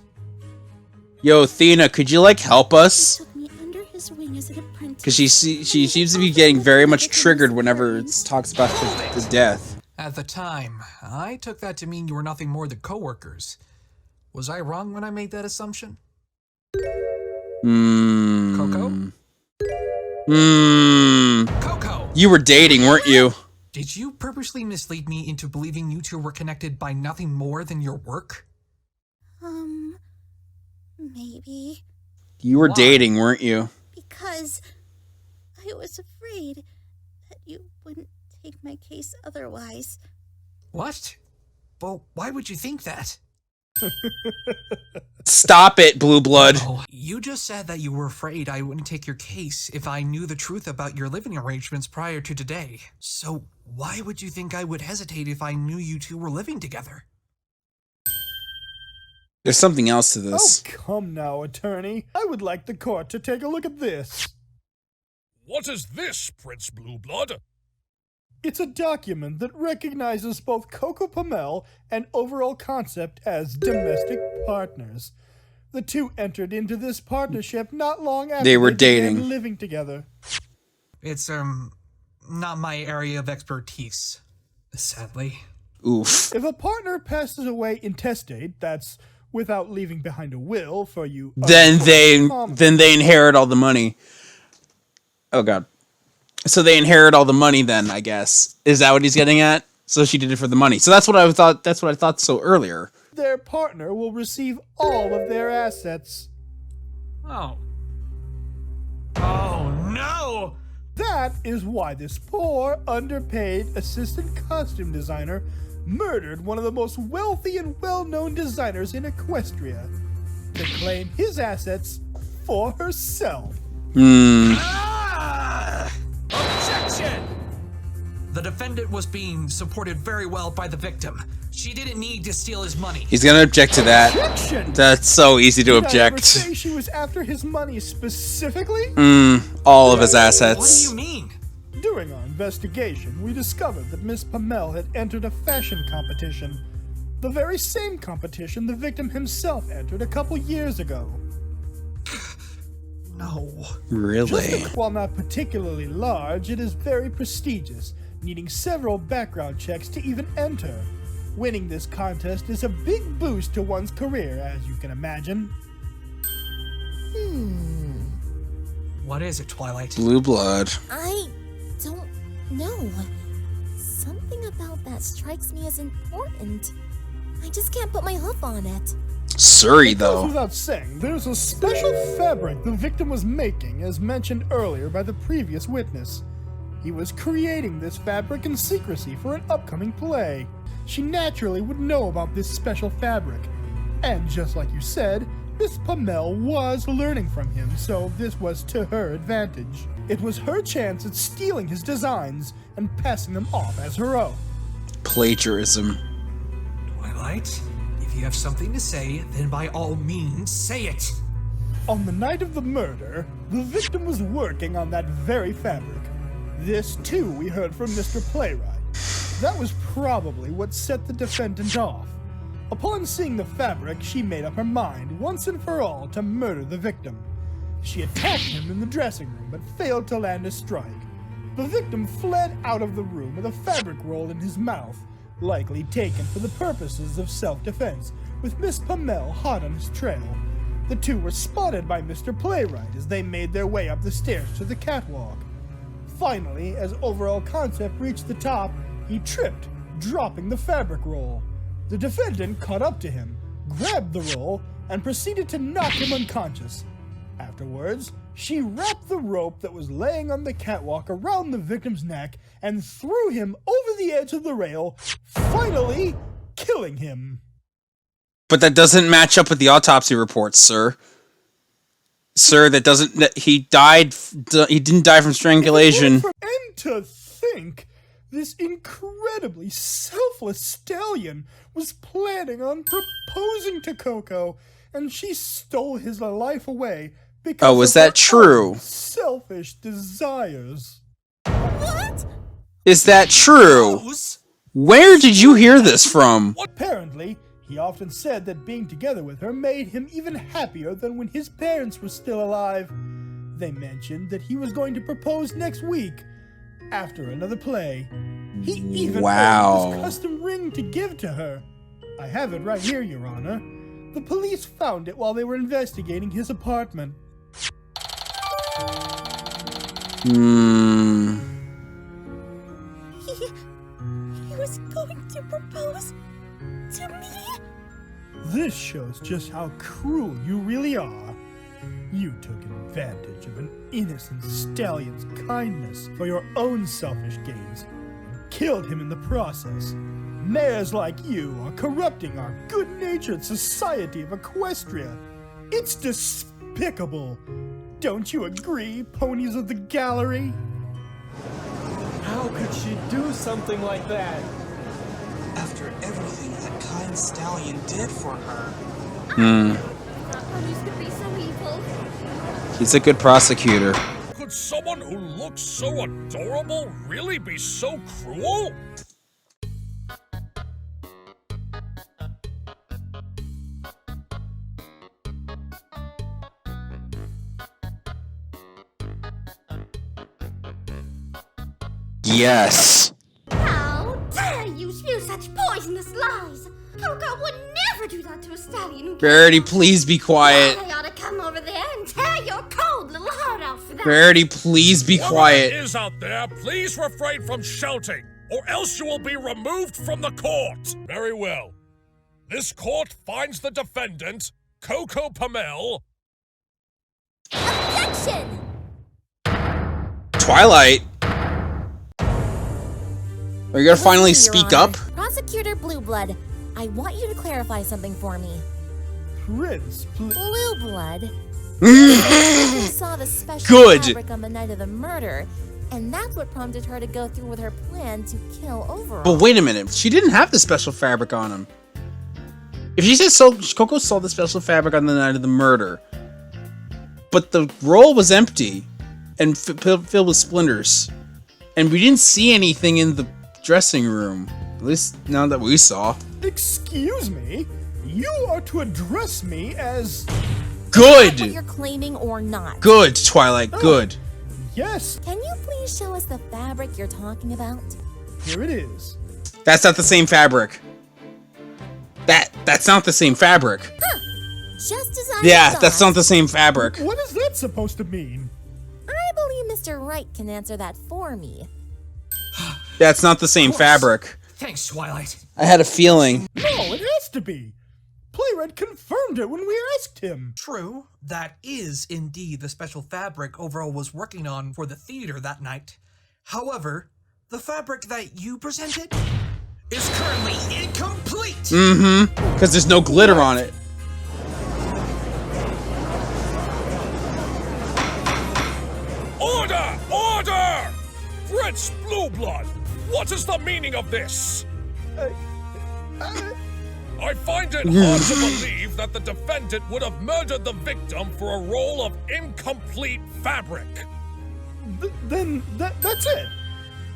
Yo, Athena, could you, like, help us? Took me under his wing as an apprentice. Because she seems to be getting very much triggered whenever it talks about the death. At the time, I took that to mean you were nothing more than coworkers. Was I wrong when I made that assumption? Coco? Coco! You were dating, weren't you? Did you purposely mislead me into believing you two were connected by nothing more than your work? Maybe. You were Why? dating, weren't you? Because I was afraid that you wouldn't take my case otherwise. What? Well, why would you think that? Stop it, Blue Blood. Oh, you just said that you were afraid I wouldn't take your case if I knew the truth about your living arrangements prior to today. So why would you think I would hesitate if I knew you two were living together? There's something else to this. Oh, come now, attorney. I would like the court to take a look at this. What is this, Prince Blueblood? It's a document that recognizes both Coco Pamel and Overall Concept as domestic partners. The two entered into this partnership not long after They were began dating. living together. It's, not my area of expertise, sadly. Oof. If a partner passes away intestate, that's without leaving behind a will for you. Then they inherit all the money. Oh god. So they inherit all the money then, I guess. Is that what he's getting at? So she did it for the money. So that's what I thought so earlier. Their partner will receive all of their assets. Oh. Oh no! That is why this poor, underpaid assistant costume designer murdered one of the most wealthy and well-known designers in Equestria to claim his assets for herself. Objection! The defendant was being supported very well by the victim. She didn't need to steal his money. He's gonna object to that. Objection! That's so easy to Did I ever object. say she was after his money specifically? All of his What do assets. you mean? During our investigation, we discovered that Miss Pamel had entered a fashion competition. The very same competition the victim himself entered a couple years ago. No. Really? While not particularly large, it is very prestigious, needing several background checks to even enter. Winning this contest is a big boost to one's career, as you can imagine. What is it, Twilight? Blue Blood. I don't know. Something about that strikes me as important. I just can't put my hoof on it. Surrey, It goes though. without saying, there's a special fabric the victim was making, as mentioned earlier by the previous witness. He was creating this fabric in secrecy for an upcoming play. She naturally would know about this special fabric. And just like you said, Miss Pamel was learning from him, so this was to her advantage. It was her chance at stealing his designs and passing them off as her own. Plagiarism. Twilight, if you have something to say, then by all means, say it. On the night of the murder, the victim was working on that very fabric. This, too, we heard from Mr. Playwright. That was probably what set the defendant off. Upon seeing the fabric, she made up her mind, once and for all, to murder the victim. She attacked him in the dressing room, but failed to land a strike. The victim fled out of the room with a fabric roll in his mouth, likely taken for the purposes of self-defense, with Miss Pamel hot on his trail. The two were spotted by Mr. Playwright as they made their way up the stairs to the catwalk. Finally, as Overall Concept reached the top, he tripped, dropping the fabric roll. The defendant caught up to him, grabbed the roll, and proceeded to knock him unconscious. Afterwards, she wrapped the rope that was laying on the catwalk around the victim's neck and threw him over the edge of the rail, finally killing him. But that doesn't match up with the autopsy reports, sir. Sir, that doesn't... He didn't die from strangulation. And to think, this incredibly selfless stallion was planning on proposing to Coco, and she stole his life away because oh, is that true? Selfish desires. What? Is that true? Where did you hear this from? Apparently, he often said that being together with her made him even happier than when his parents were still alive. They mentioned that he was going to propose next week, after another play. He even ordered his custom ring to give to her. I have it right here, Your Honor. The police found it while they were investigating his apartment. He was going to propose to me? This shows just how cruel you really are. You took advantage of an innocent stallion's kindness for your own selfish gains, and killed him in the process. Mayors like you are corrupting our good-natured society of Equestria. It's despicable. Don't you agree, ponies of the gallery? How could she do something like that? After everything that kind stallion did for her. Ponies could be so evil. He's a good prosecutor. Could someone who looks so adorable really be so cruel? Yes. How dare you spew such poisonous lies? Coco would never do that to a stallion who Verity, please be quiet. I ought to come over there and tear your cold little heart out for that. Verity, please be quiet. Whoever is out there, please refrain from shouting, or else you will be removed from the court. Very well. This court finds the defendant, Coco Pamel. Objection! Twilight. Are you gonna finally Listen, Your speak Honor. up? Prosecutor Blueblood, I want you to clarify something for me. Prince, Blueblood. You saw the special Good. fabric on the night of the murder, and that's what prompted her to go through with her plan to kill Overall. But wait a minute. She didn't have the special fabric on him. If she said Coco saw the special fabric on the night of the murder, but the roll was empty and filled with splinters, and we didn't see anything in the dressing room, at least now that we saw. Excuse me? You are to address me as... What Good! you're claiming or not. Good, Twilight, good. Yes, Can you please show us the fabric you're talking about? here it is. That's not the same fabric. That's not the same fabric. Just as I Yeah, thought. that's not the same fabric. What is that supposed to mean? I believe Mr. Wright can answer that for me. That's not the same fabric. Thanks, Twilight. I had a feeling. No, it has to be. Playwright confirmed it when we asked him. True, that is indeed the special fabric Overall was working on for the theater that night. However, the fabric that you presented is currently incomplete! Mm-hmm. Because there's no glitter on it. Order! Order! Prince Blueblood, what is the meaning of this? I find it hard to believe that the defendant would have murdered the victim for a roll of incomplete fabric. Then that's it.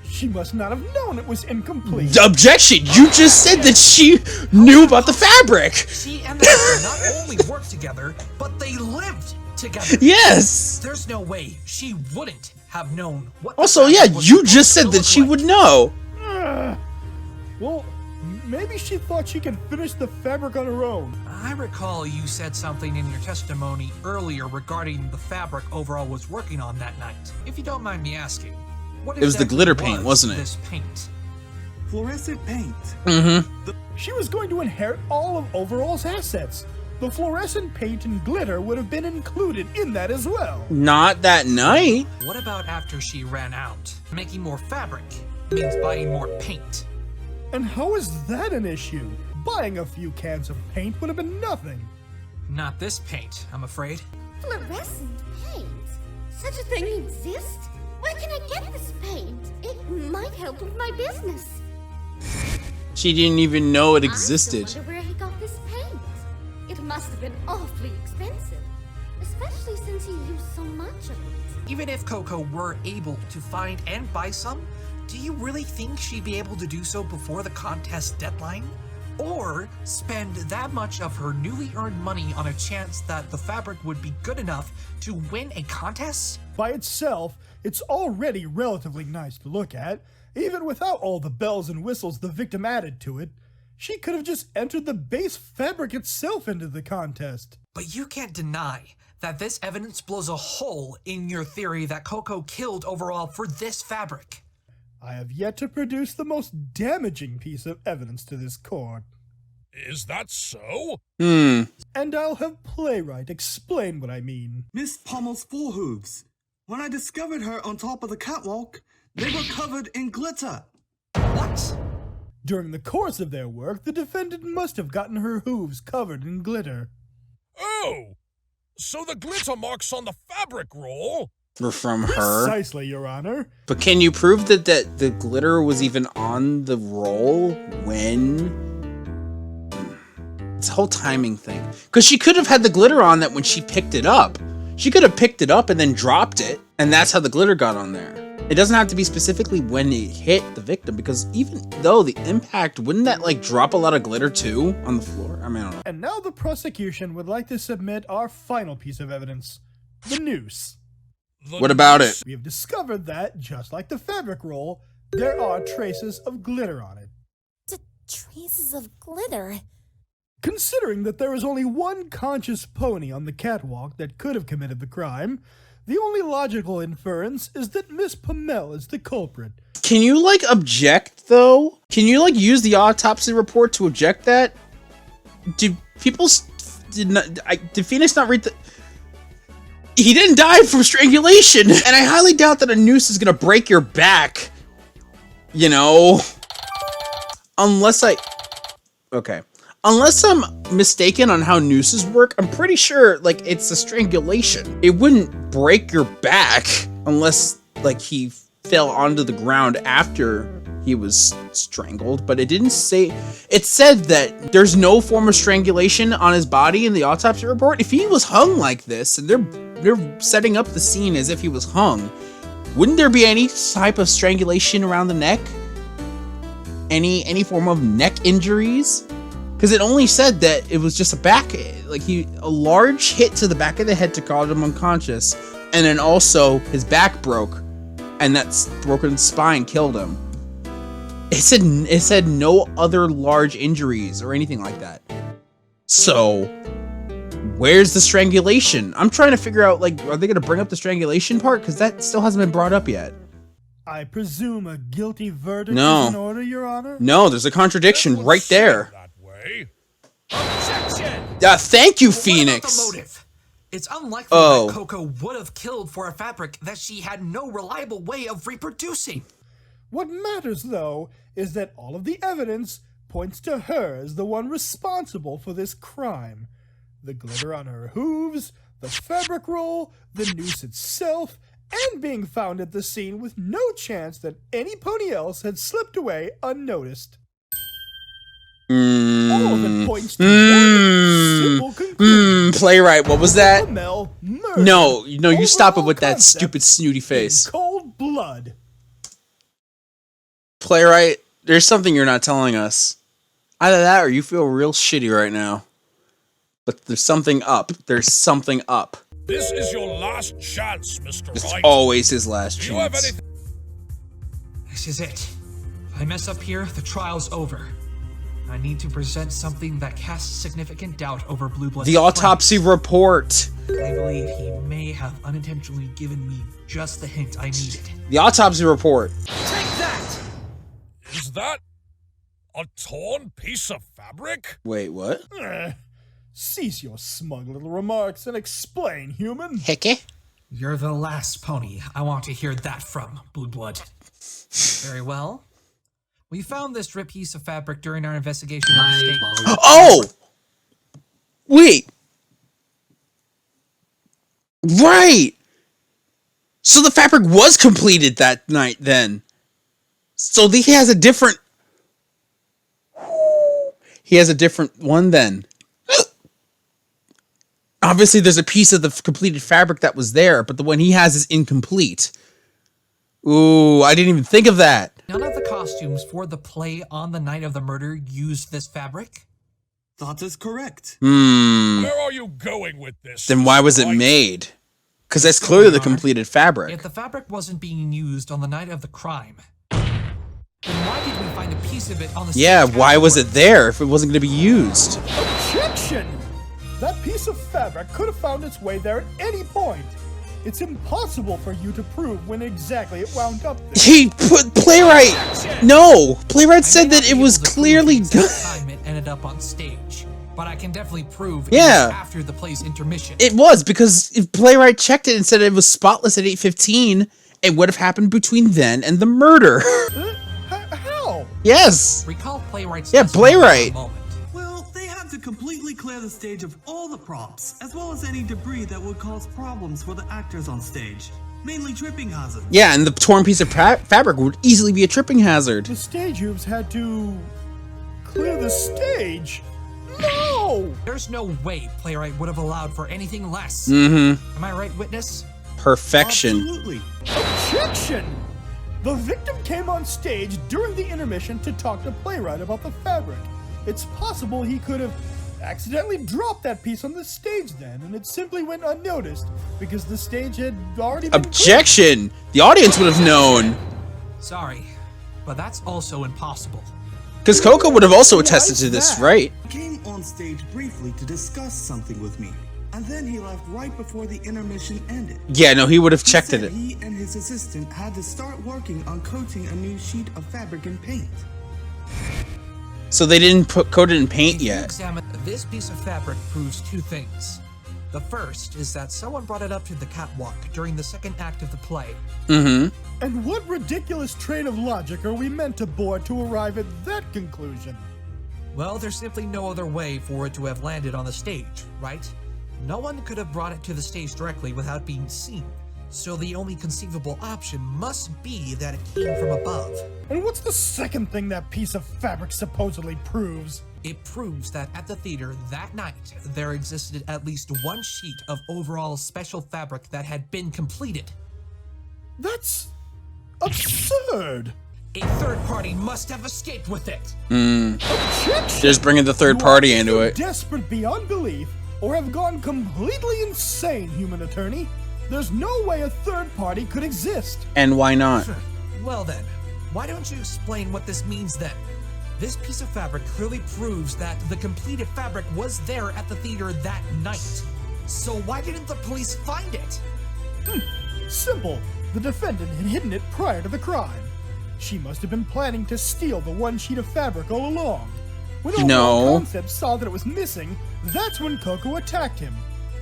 She must not have known it was incomplete. Objection! You just said that she knew about the fabric! She and the victim not only worked together, but they lived together. Yes! There's no way she wouldn't have known what. Also, yeah, you just said that she would know. Well, maybe she thought she could finish the fabric on her own. I recall you said something in your testimony earlier regarding the fabric Overall was working on that night. If you don't mind me asking, what It was the exactly glitter paint, wasn't it? This paint. Fluorescent paint. Mm-hmm. She was going to inherit all of Overall's assets. The fluorescent paint and glitter would have been included in that as well. Not that night. What about after she ran out? Making more fabric means buying more paint. And how is that an issue? Buying a few cans of paint would have been nothing. Not this paint, I'm afraid. Fluorescent paint? Such a thing exists? Where can I get this paint? It might help with my business. She didn't even know it existed. I still wonder where he got this paint. It must have been awfully expensive, especially since he used so much of it. Even if Coco were able to find and buy some, do you really think she'd be able to do so before the contest deadline? Or spend that much of her newly earned money on a chance that the fabric would be good enough to win a contest? By itself, it's already relatively nice to look at, even without all the bells and whistles the victim added to it. She could have just entered the base fabric itself into the contest. But you can't deny that this evidence blows a hole in your theory that Coco killed Overall for this fabric. I have yet to produce the most damaging piece of evidence to this court. Is that so? And I'll have Playwright explain what I mean. Miss Pommel's forehooves. When I discovered her on top of the catwalk, they were covered in glitter. What? During the course of their work, the defendant must have gotten her hooves covered in glitter. Oh! So the glitter marks on the fabric roll were from her? Precisely, Your Honor. But can you prove that the glitter was even on the roll when... It's a whole timing thing. Because she could have had the glitter on that when she picked it up. She could have picked it up and then dropped it, and that's how the glitter got on there. It doesn't have to be specifically when it hit the victim, because even though the impact, wouldn't that like drop a lot of glitter too on the floor? I mean, I don't know. And now the prosecution would like to submit our final piece of evidence, the noose. What about it? We have discovered that, just like the fabric roll, there are traces of glitter on it. Traces of glitter? Considering that there is only one conscious pony on the catwalk that could have committed the crime, the only logical inference is that Miss Pommel is the culprit. Can you, like, object, though? Can you, like, use the autopsy report to object that? Did people... Did Phoenix not read the... He didn't die from strangulation! And I highly doubt that a noose is gonna break your back. You know? Unless I... Okay. Unless I'm mistaken on how nooses work, I'm pretty sure, like, it's a strangulation. It wouldn't break your back unless, like, he fell onto the ground after he was strangled, but it didn't say... It said that there's no form of strangulation on his body in the autopsy report. If he was hung like this, and they're setting up the scene as if he was hung, wouldn't there be any type of strangulation around the neck? Any form of neck injuries? Because it only said that it was just a large hit to the back of the head to cause him unconscious, and then also his back broke, and that broken spine killed him. It said no other large injuries or anything like that. So, where's the strangulation? I'm trying to figure out, like, are they going to bring up the strangulation part? Because that still hasn't been brought up yet. I presume a guilty verdict No. is in order, Your Honor? No, there's a contradiction right there. Objection! Thank you, What about Phoenix. the motive? It's unlikely Oh. that Coco would have killed for a fabric that she had no reliable way of reproducing. What matters, though, is that all of the evidence points to her as the one responsible for this crime. The glitter on her hooves, the fabric roll, the noose itself, and being found at the scene with no chance that any pony else had slipped away unnoticed. All All of it points to one simple conclusion. Playwright, what was that? Pamel murdered No, you stop it with that Concept stupid snooty face. in cold blood. Playwright, there's something you're not telling us. Either that or you feel real shitty right now. But there's something up. There's something up. This is your last chance, Mr. It's Wright. always his last Do you have chance. anything? This is it. If I mess up here, the trial's over. I need to present something that casts significant doubt over Blue Blood's The autopsy report. I believe he may have unintentionally given me just the hint I needed. The autopsy report. Take that! Is that a torn piece of fabric? Wait, what? Cease your smug little remarks and explain, human. Hecky? You're the last pony I want to hear that from, Blue Blood. Very well. We found this ripped piece of fabric during our investigation of the state. Oh! Wait. Right! So the fabric was completed that night then. So he has a different... He has a different one then. Obviously there's a piece of the completed fabric that was there, but the one he has is incomplete. Ooh, I didn't even think of that. None of the costumes for the play on the night of the murder used this fabric? That is correct. Where are you going with this? Then why was it made? Because that's clearly the completed fabric. If the fabric wasn't being used on the night of the crime, then why did we find a piece of it on the Yeah, stage why was it afterwards? there if it wasn't going to be used? Objection! That piece of fabric could have found its way there at any point. It's impossible for you to prove when exactly it wound up there. He put Playwright. No, Playwright said that it was clearly good. Time it ended up on stage, but I can definitely prove it Yeah. was after the play's intermission. It was because if Playwright checked it and said it was spotless at 8:15, it would have happened between then and the murder. How? Yes. Recall Playwright's Yeah, testimony Playwright. for a moment. Well, they had to completely clear the stage of all the props, as well as any debris that would cause problems for the actors on stage, mainly tripping hazards. Yeah, and the torn piece of fabric would easily be a tripping hazard. The stage hoops had to clear the stage. No! There's no way Playwright would have allowed for anything less. Mm-hmm. Am I right, witness? Perfection. Absolutely. Objection! The victim came on stage during the intermission to talk to Playwright about the fabric. It's possible he could have accidentally dropped that piece on the stage then, and it simply went unnoticed because the stage had already been Objection! The audience would have known. Sorry, but that's also impossible. Because Coco would have also attested to this, right? He came on stage briefly to discuss something with me, and then he left right before the intermission ended. Yeah, no, he would have He checked said it. He and his assistant had to start working on coating a new sheet of fabric in paint. So they didn't coat it in paint If you yet. examine this piece of fabric proves two things. The first is that someone brought it up to the catwalk during the second act of the play. Mm-hmm. And what ridiculous train of logic are we meant to board to arrive at that conclusion? Well, there's simply no other way for it to have landed on the stage, right? No one could have brought it to the stage directly without being seen. So the only conceivable option must be that it came from above. And what's the second thing that piece of fabric supposedly proves? It proves that at the theater that night, there existed at least one sheet of overall special fabric that had been completed. That's absurd. A third party must have escaped with it. Objection! Just bringing the third party into You're it. desperate beyond belief, or have gone completely insane, human attorney. There's no way a third party could exist. And why not? Well then, why don't you explain what this means then? This piece of fabric clearly proves that the completed fabric was there at the theater that night. So why didn't the police find it? Simple. The defendant had hidden it prior to the crime. She must have been planning to steal the one sheet of fabric all along. When Overall Concept saw that it was missing, that's when Coco attacked him.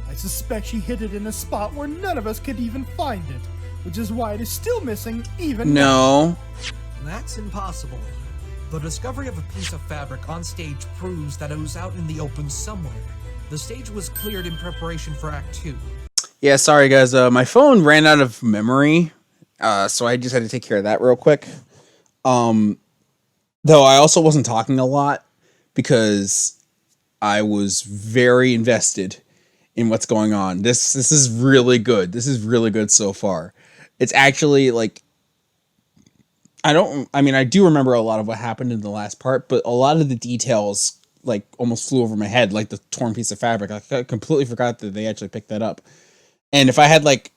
I suspect she hid it in a spot where none of us could even find it, which is why it is still missing even No. That's impossible. The discovery of a piece of fabric on stage proves that it was out in the open somewhere. The stage was cleared in preparation for Act 2. Yeah, sorry guys. My phone ran out of memory, so I just had to take care of that real quick. Though I also wasn't talking a lot because I was very invested in what's going on. This is really good. This is really good so far. It's actually like, I do remember a lot of what happened in the last part, but a lot of the details like almost flew over my head, like the torn piece of fabric. I completely forgot that they actually picked that up. And if I had like,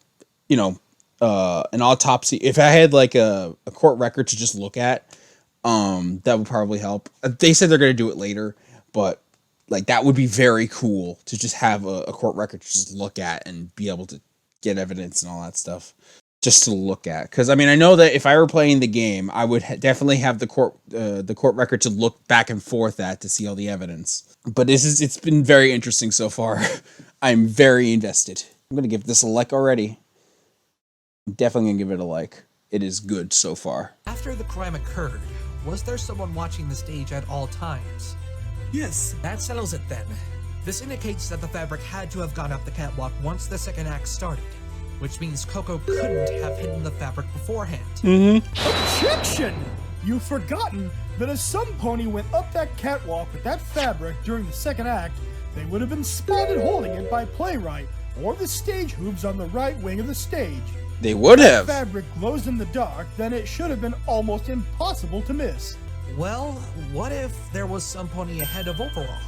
you know, an autopsy, if I had like a court record to just look at, that would probably help. They said they're going to do it later, but like that would be very cool to just have a court record to just look at and be able to get evidence and all that stuff just to look at. Because I mean, I know that if I were playing the game, I would definitely have the court record to look back and forth at to see all the evidence. But it's been very interesting so far. I'm very invested. I'm gonna give this a like already. I'm definitely gonna give it a like. It is good so far. After the crime occurred, was there someone watching the stage at all times? Yes. That settles it then. This indicates that the fabric had to have gone up the catwalk once the second act started, which means Coco couldn't have hidden the fabric beforehand. Objection! You've forgotten that if some pony went up that catwalk with that fabric during the second act, they would have been spotted holding it by Playwright or the stage hooves on the right wing of the stage. They would have. If the fabric glows in the dark, then it should have been almost impossible to miss. Well, what if there was some pony ahead of Overall?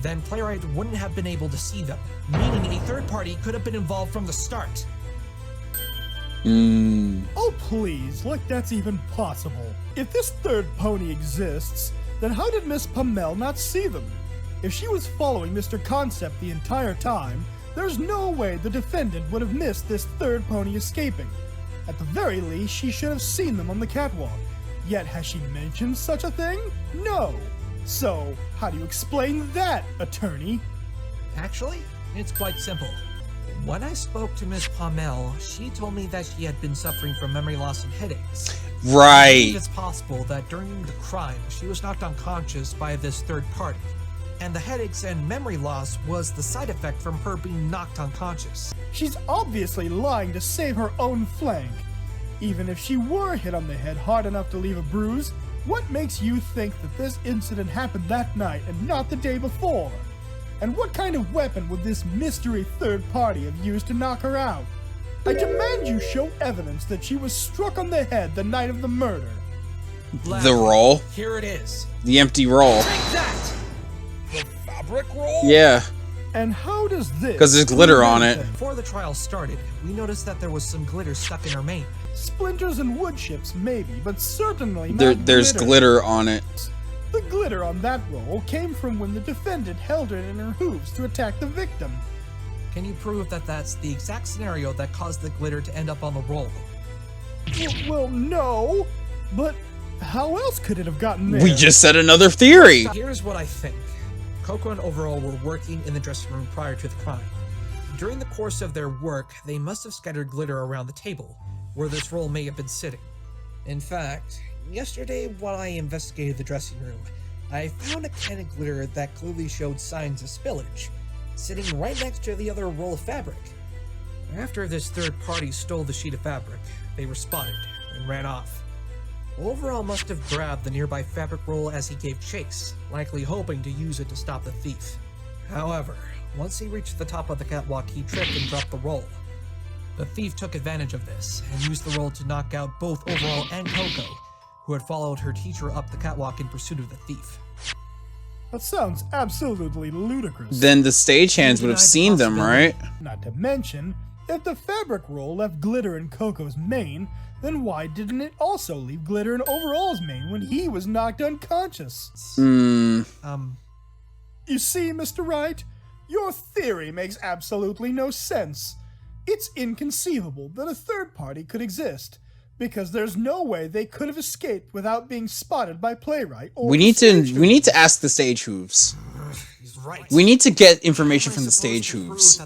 Then Playwright wouldn't have been able to see them, meaning a third party could have been involved from the start. Oh please, like that's even possible. If this third pony exists, then how did Miss Pamel not see them? If she was following Mr. Concept the entire time, there's no way the defendant would have missed this third pony escaping. At the very least, she should have seen them on the catwalk. Yet has she mentioned such a thing? No. So, how do you explain that, attorney? Actually, it's quite simple. When I spoke to Miss Pamel, she told me that she had been suffering from memory loss and headaches. Right. I believe it's possible that during the crime, she was knocked unconscious by this third party, and the headaches and memory loss was the side effect from her being knocked unconscious. She's obviously lying to save her own flank. Even if she were hit on the head hard enough to leave a bruise, what makes you think that this incident happened that night and not the day before? And what kind of weapon would this mystery third party have used to knock her out? I demand you show evidence that she was struck on the head the night of the murder. The roll? Here it is. The empty roll. Take that! The fabric roll? Yeah. And how does this... Because there's glitter on it. Before the trial started, we noticed that there was some glitter stuck in her mane. Splinters and wood chips, maybe, but certainly not There's glitter on it. The glitter on that roll came from when the defendant held her in her hooves to attack the victim. Can you prove that that's the exact scenario that caused the glitter to end up on the roll? Well, no, but how else could it have gotten there? We just said another theory. Here's what I think. Coco and Overall were working in the dressing room prior to the crime. During the course of their work, they must have scattered glitter around the table, where this roll may have been sitting. In fact, yesterday while I investigated the dressing room, I found a can of glitter that clearly showed signs of spillage, sitting right next to the other roll of fabric. After this third party stole the sheet of fabric, they were spotted and ran off. Overall must have grabbed the nearby fabric roll as he gave chase, likely hoping to use it to stop the thief. However, once he reached the top of the catwalk, he tripped and dropped the roll. The thief took advantage of this and used the roll to knock out both Overall and Coco, who had followed her teacher up the catwalk in pursuit of the thief. That sounds absolutely ludicrous. Then the stagehands would have seen them, right? Not to mention, if the fabric roll left glitter in Coco's mane, then why didn't it also leave glitter in Overall's mane when he was knocked unconscious? You see, Mr. Wright, your theory makes absolutely no sense. It's inconceivable that a third party could exist, because there's no way they could have escaped without being spotted by Playwright or We need to ask the stage hooves. He's right. We need to get information from the stage hooves.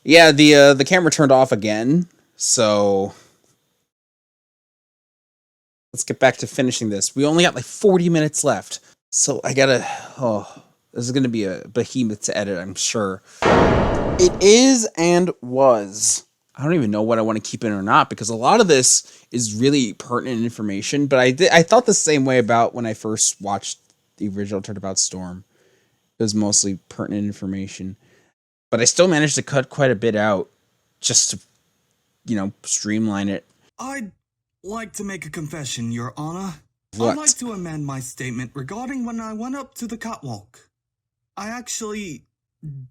Yeah, the camera turned off again, so let's get back to finishing this. We only got like 40 minutes left, so I gotta. Oh, this is gonna be a behemoth to edit, I'm sure. It is and was. I don't even know what I want to keep in or not, because a lot of this is really pertinent information, but I thought the same way about when I first watched the original Turnabout Storm. It was mostly pertinent information. But I still managed to cut quite a bit out just to, streamline it. I'd like to make a confession, Your Honor. What? I'd like to amend my statement regarding when I went up to the catwalk. I actually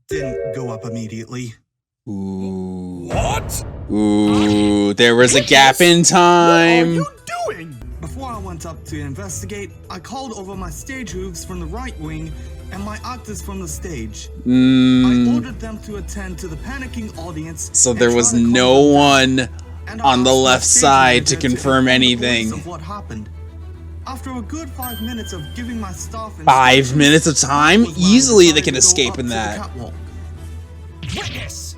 didn't go up immediately. Ooh. What? Ooh, there was a gap in time. What are you doing? Before I went up to investigate, I called over my stage hooves from the right wing and my actors from the stage. I ordered them to attend to the panicking audience. So there was no one on the left side to confirm anything. Of what happened. After a good 5 minutes of giving my staff 5 minutes of time? Easily they can escape in that. Witness!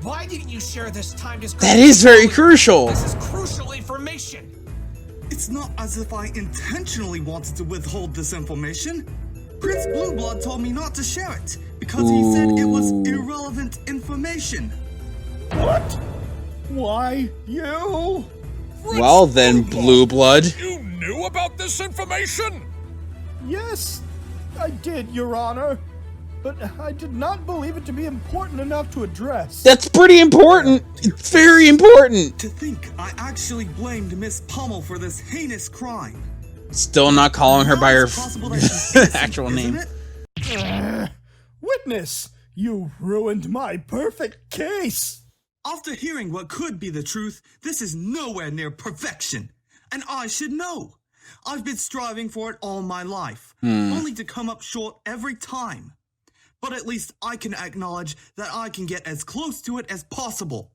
Why didn't you share this time That is very crucial. This is crucial information. It's not as if I intentionally wanted to withhold this information. Prince Blueblood told me not to share it because he said it was irrelevant information. What? Why you? Well then, Blue Blood. You knew about this information? Yes, I did, Your Honor. But I did not believe it to be important enough to address. That's pretty important. It's very important. To think I actually blamed Miss Pommel for this heinous crime. Still not calling her by her actual name. Witness, you ruined my perfect case. After hearing what could be the truth, this is nowhere near perfection. And I should know. I've been striving for it all my life, only to come up short every time. But at least I can acknowledge that I can get as close to it as possible.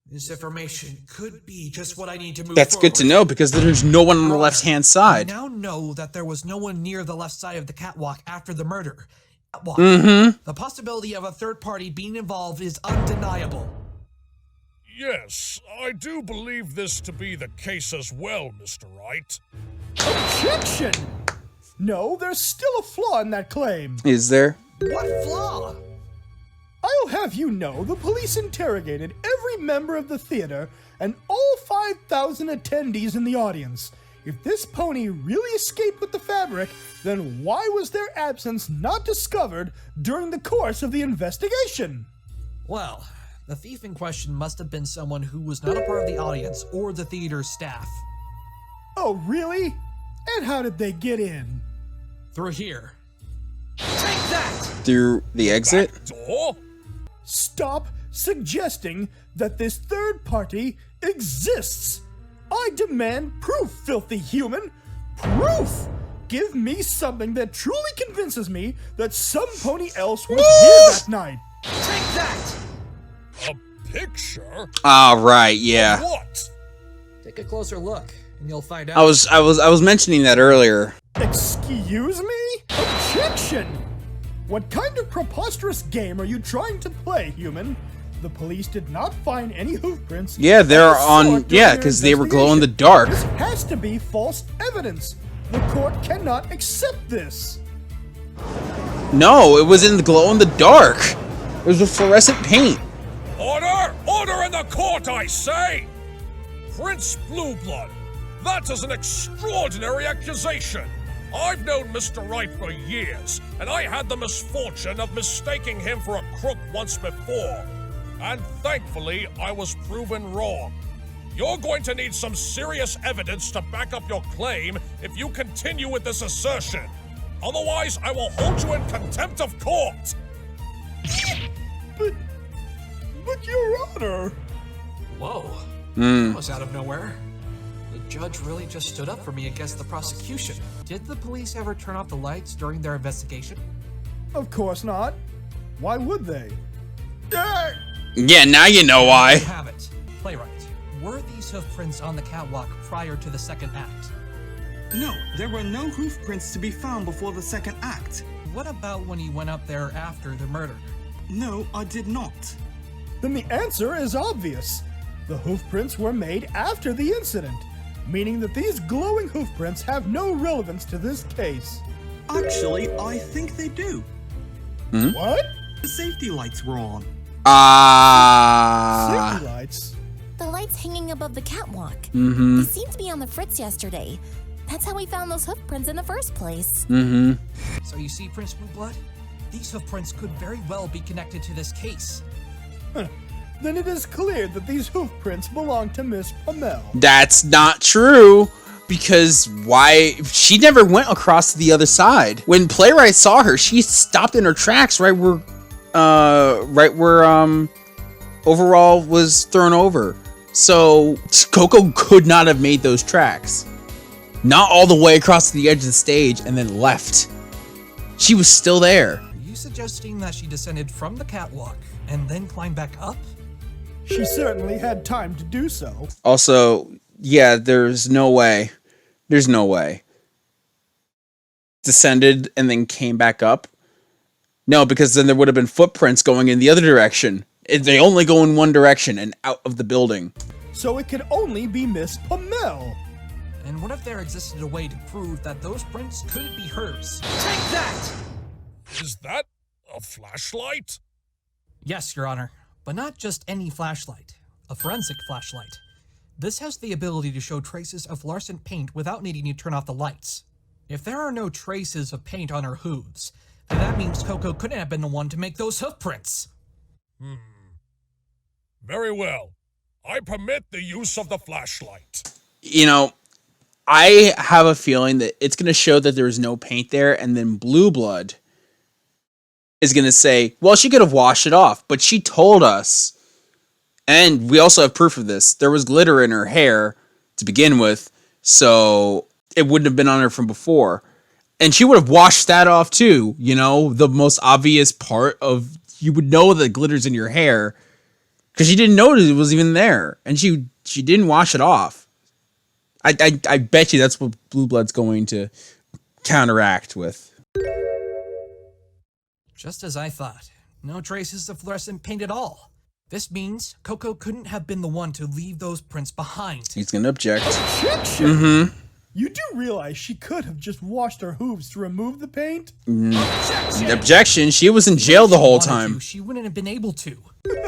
This information could be just what I need to move That's forward. good to know because there's no one on the left-hand side. I now know that there was no one near the left side of the catwalk after the murder. The possibility of a third party being involved is undeniable. Yes, I do believe this to be the case as well, Mr. Wright. Objection! No, there's still a flaw in that claim. Is there? What flaw? I'll have you know the police interrogated every member of the theater and all 5,000 attendees in the audience. If this pony really escaped with the fabric, then why was their absence not discovered during the course of the investigation? Well, the thief in question must have been someone who was not a part of the audience or the theater staff. Oh, really? And how did they get in? Through here. Take that! Through the exit? Door? Stop suggesting that this third party exists. I demand proof, filthy human. Proof! Give me something that truly convinces me that some pony else was here that night. Take that! A picture? Ah, right, yeah. What? Take a closer look, and you'll find out. I was mentioning that earlier. Excuse me? Objection! What kind of preposterous game are you trying to play, human? The police did not find any hoof prints. Yeah, they're on. Yeah, because they were glow in the dark. This has to be false evidence. The court cannot accept this. No, it was in the glow in the dark. It was with fluorescent paint. Order! Order in the court, I say! Prince Blueblood, that is an extraordinary accusation. I've known Mr. Wright for years, and I had the misfortune of mistaking him for a crook once before. And thankfully, I was proven wrong. You're going to need some serious evidence to back up your claim if you continue with this assertion. Otherwise, I will hold you in contempt of court. But Your Honor. Whoa. That was out of nowhere. The judge really just stood up for me against the prosecution. Did the police ever turn off the lights during their investigation? Of course not. Why would they? Yeah, now you know why. You have it. Playwright, were these hoof prints on the catwalk prior to the second act? No, there were no hoof prints to be found before the second act. What about when you went up there after the murder? No, I did not. Then the answer is obvious. The hoof prints were made after the incident, meaning that these glowing hoof prints have no relevance to this case. Actually, I think they do. What? The safety lights were on. Safety lights? The lights hanging above the catwalk. Mm-hmm. They seemed to be on the fritz yesterday. That's how we found those hoof prints in the first place. Mm-hmm. So you see, Prince Blueblood? these hoofprints could very well be connected to this case. Then it is clear that these hoofprints belong to Miss Pommel. That's not true. Because why? She never went across to the other side. When Playwright saw her, she stopped in her tracks right where Overall was thrown over. So Coco could not have made those tracks. Not all the way across to the edge of the stage and then left. She was still there. Are you suggesting that she descended from the catwalk and then climbed back up? She certainly had time to do so. Also, yeah, there's no way. There's no way. Descended and then came back up? No, because then there would have been footprints going in the other direction. They only go in one direction and out of the building. So it could only be Miss Pommel. And what if there existed a way to prove that those prints could be hers? Take that! Is that a flashlight? Yes, Your Honor. But not just any flashlight. A forensic flashlight. This has the ability to show traces of fluorescent paint without needing to turn off the lights. If there are no traces of paint on her hooves, then that means Coco couldn't have been the one to make those hoof prints. Very well. I permit the use of the flashlight. You know, I have a feeling that it's going to show that there was no paint there, and then Blue Blood is going to say, well, she could have washed it off, but she told us, and we also have proof of this, there was glitter in her hair to begin with, so it wouldn't have been on her from before. And she would have washed that off too, you know, the most obvious part of, you would know that glitter's in your hair, because she didn't notice it was even there, and she didn't wash it off. I bet you that's what Blue Blood's going to counteract with. Just as I thought. No traces of fluorescent paint at all. This means Coco couldn't have been the one to leave those prints behind. He's going to object. Objection! Mm-hmm. You do realize she could have just washed her hooves to remove the paint? Objection! She was in jail the whole time. She wouldn't have been able to.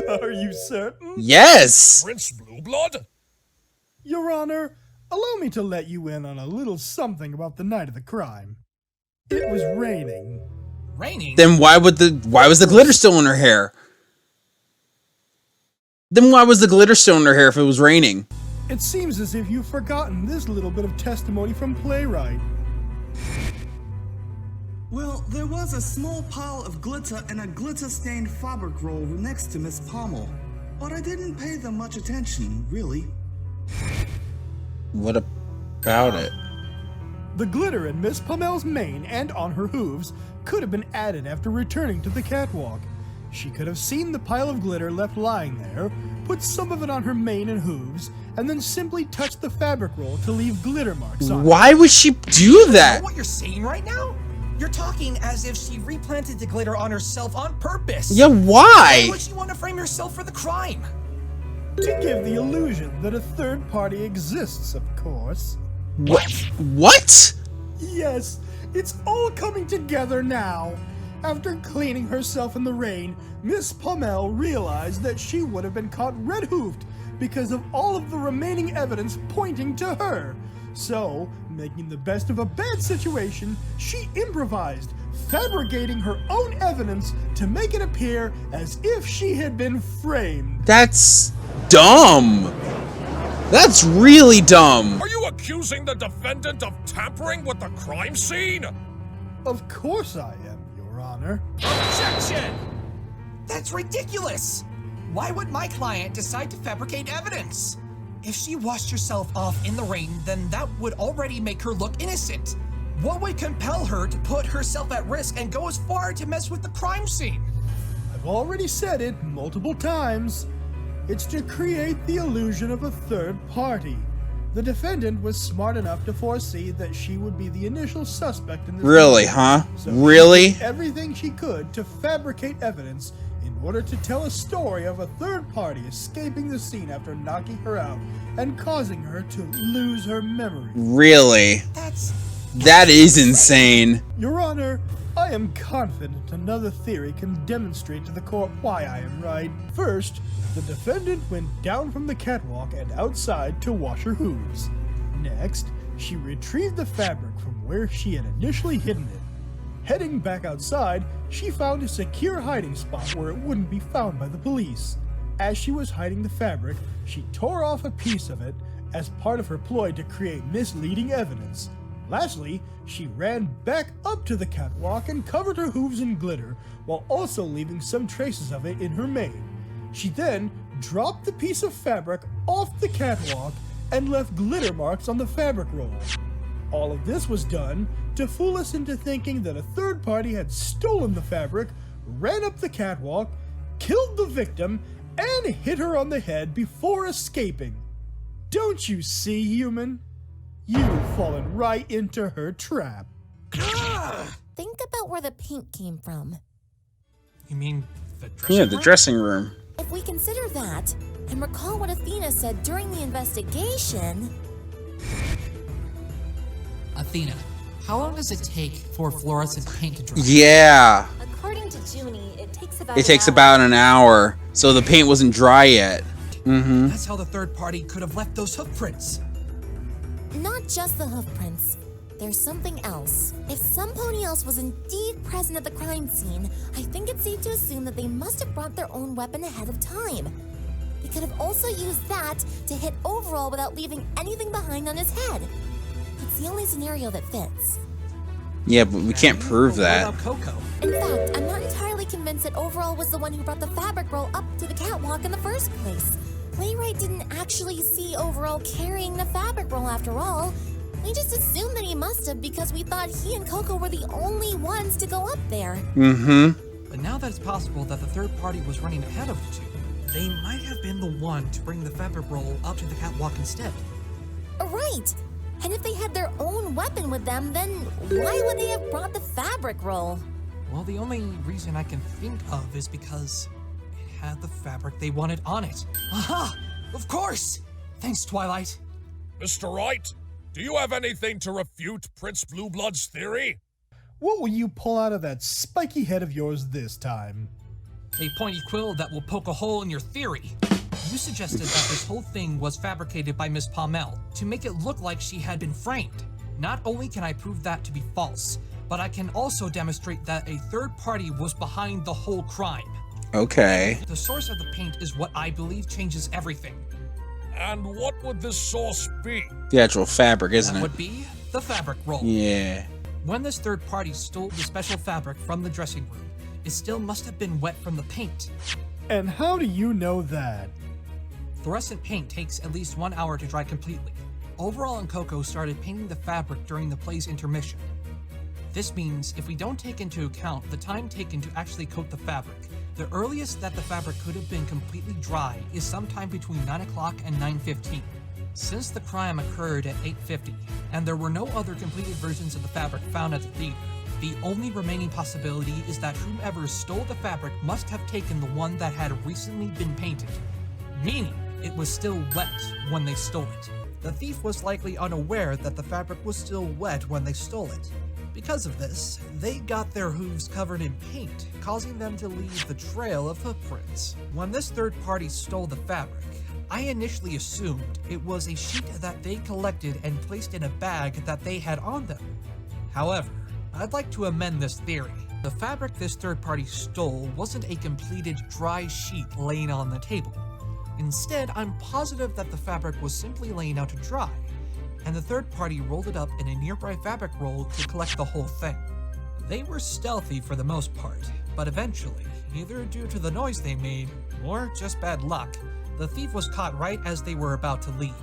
Are you certain? Yes! Prince Blue Blood? Your Honor, allow me to let you in on a little something about the night of the crime. It was raining. Raining? Then why was the glitter still in her hair? Then why was the glitter still in her hair if it was raining? It seems as if you've forgotten this little bit of testimony from Playwright. Well, there was a small pile of glitter and a glitter-stained fabric roll next to Miss Pommel, but I didn't pay them much attention, really. What about it? The glitter in Miss Pommel's mane and on her hooves could have been added after returning to the catwalk. She could have seen the pile of glitter left lying there, put some of it on her mane and hooves, and then simply touched the fabric roll to leave glitter marks on it. Why would she do that? You know what you're saying right now? You're talking as if she replanted the glitter on herself on purpose. Yeah, why? Why would she want to frame herself for the crime? To give the illusion that a third party exists, of course. What? Yes, it's all coming together now. After cleaning herself in the rain, Miss Pommel realized that she would have been caught red-hoofed because of all of the remaining evidence pointing to her. So, making the best of a bad situation, she improvised, fabricating her own evidence to make it appear as if she had been framed. That's dumb. That's really dumb. Are you accusing the defendant of tampering with the crime scene? Of course I am, Your Honor. Objection! That's ridiculous! Why would my client decide to fabricate evidence? If she washed herself off in the rain, then that would already make her look innocent. What would compel her to put herself at risk and go as far to mess with the crime scene? I've already said it multiple times. It's to create the illusion of a third party. The defendant was smart enough to foresee that she would be the initial suspect in this Really, case, huh? so Really? she did everything she could to fabricate evidence in order to tell a story of a third party escaping the scene after knocking her out and causing her to lose her memory. Really? That is insane. Your Honor, I am confident another theory can demonstrate to the court why I am right. First, the defendant went down from the catwalk and outside to wash her hooves. Next, she retrieved the fabric from where she had initially hidden it. Heading back outside, she found a secure hiding spot where it wouldn't be found by the police. As she was hiding the fabric, she tore off a piece of it as part of her ploy to create misleading evidence. Lastly, she ran back up to the catwalk and covered her hooves in glitter, while also leaving some traces of it in her mane. She then dropped the piece of fabric off the catwalk and left glitter marks on the fabric roll. All of this was done to fool us into thinking that a third party had stolen the fabric, ran up the catwalk, killed the victim, and hit her on the head before escaping. Don't you see, human? You've fallen right into her trap. Think about where the paint came from. You mean the dressing Yeah, room? the dressing room. If we consider that, and recall what Athena said during the investigation... Athena, how long does it take for fluorescent paint to dry? Yeah. According to Junie, it takes about It takes about an hour, so the paint wasn't dry yet. That's how the third party could have left those hoof prints. Not just the hoof prints. There's something else. If some pony else was indeed present at the crime scene, I think it's safe to assume that they must have brought their own weapon ahead of time. They could have also used that to hit Overall without leaving anything behind on his head. It's the only scenario that fits. Yeah, but we can't prove that. What about Coco? In fact, I'm not entirely convinced that Overall was the one who brought the fabric roll up to the catwalk in the first place. Wainwright didn't actually see Overall carrying the fabric roll after all. We just assumed that he must have because we thought he and Coco were the only ones to go up there. But now that it's possible that the third party was running ahead of the two, they might have been the one to bring the fabric roll up to the catwalk instead. Right! And if they had their own weapon with them, then why would they have brought the fabric roll? Well, the only reason I can think of is because it had the fabric they wanted on it. Aha! Of course! Thanks, Twilight. Mr. Wright, do you have anything to refute Prince Blueblood's theory? What will you pull out of that spiky head of yours this time? A pointy quill that will poke a hole in your theory. You suggested that this whole thing was fabricated by Miss Pommel to make it look like she had been framed. Not only can I prove that to be false, but I can also demonstrate that a third party was behind the whole crime. Okay. The source of the paint is what I believe changes everything. And what would this source be? The actual fabric, isn't That it? would be the fabric roll. Yeah. When this third party stole the special fabric from the dressing room, it still must have been wet from the paint. And how do you know that? Fluorescent paint takes at least 1 hour to dry completely. Overall and Coco started painting the fabric during the play's intermission. This means if we don't take into account the time taken to actually coat the fabric, the earliest that the fabric could have been completely dry is sometime between 9 o'clock and 9:15. Since the crime occurred at 8:50, and there were no other completed versions of the fabric found at the theater, the only remaining possibility is that whomever stole the fabric must have taken the one that had recently been painted, meaning it was still wet when they stole it. The thief was likely unaware that the fabric was still wet when they stole it. Because of this, they got their hooves covered in paint, causing them to leave the trail of footprints. When this third party stole the fabric, I initially assumed it was a sheet that they collected and placed in a bag that they had on them. However, I'd like to amend this theory. The fabric this third party stole wasn't a completed dry sheet laying on the table. Instead, I'm positive that the fabric was simply laying out to dry, and the third party rolled it up in a nearby fabric roll to collect the whole thing. They were stealthy for the most part, but eventually, either due to the noise they made, or just bad luck, the thief was caught right as they were about to leave.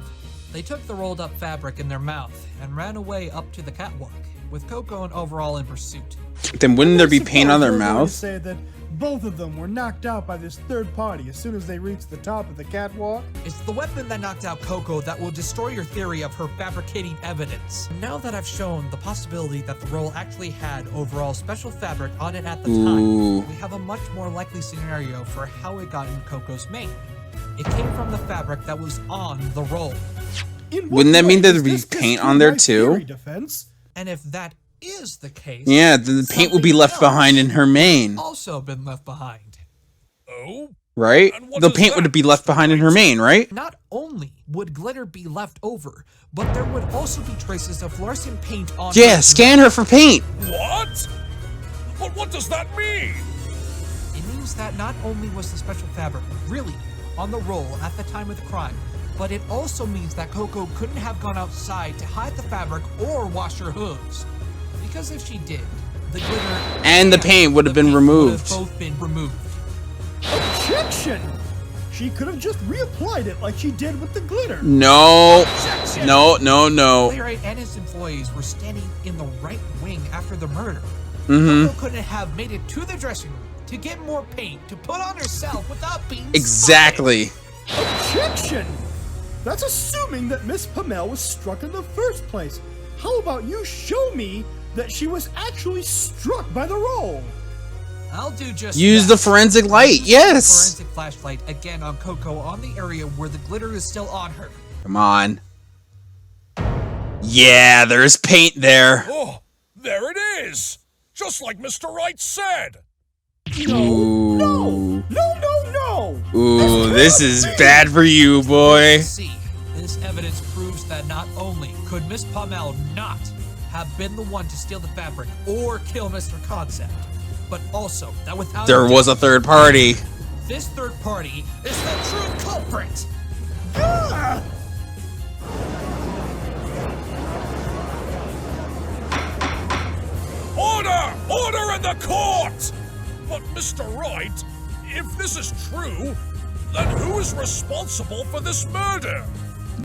They took the rolled up fabric in their mouth and ran away up to the catwalk, with Coco and Overall in pursuit. Then wouldn't there be paint on their Suppose you're going to mouth? say that both of them were knocked out by this third party as soon as they reached the top of the catwalk? It's the weapon that knocked out Coco that will destroy your theory of her fabricating evidence. Now that I've shown the possibility that the roll actually had Overall special fabric on it at the Ooh. time, we have a much more likely scenario for how it got in Coco's mane. It came from the fabric that was on the roll. Wouldn't that mean there'd be paint on there too? And if that is the case, Yeah, then the paint would be left behind in her mane, also been left behind. Oh? right? The paint would be left behind in her mane, right? Not only would glitter be left over, but there would also be traces of fluorescent paint on Yeah, her. scan her for paint. What? But what does that mean? It means that not only was the special fabric really on the roll at the time of the crime, but it also means that Coco couldn't have gone outside to hide the fabric or wash her hooves. Because if she did, the glitter And the paint would have been would removed. have both been removed. Objection! She could have just reapplied it like she did with the glitter. No. No. Playwright and his employees were standing in the right wing after the murder. Mm-hmm. Coco couldn't have made it to the dressing room to get more paint to put on herself without being Exactly. Objection! That's assuming that Miss Pamel was struck in the first place. How about you show me that she was actually struck by the roll? I'll do just Use that. the forensic light. Yes. Forensic flashlight again on Coco on the area where the glitter is still on her. Come on. Yeah, there's paint there. Oh, there it is! Just like Mr. Wright said! Ooh. No! Ooh, this is bad for you, boy. See, this evidence proves that not only could Miss Pamel not have been the one to steal the fabric or kill Mr. Concept, but also that without There was a third party. this third party is the true culprit. Order! Order in the court! But Mr. Wright, if this is true, then who is responsible for this murder?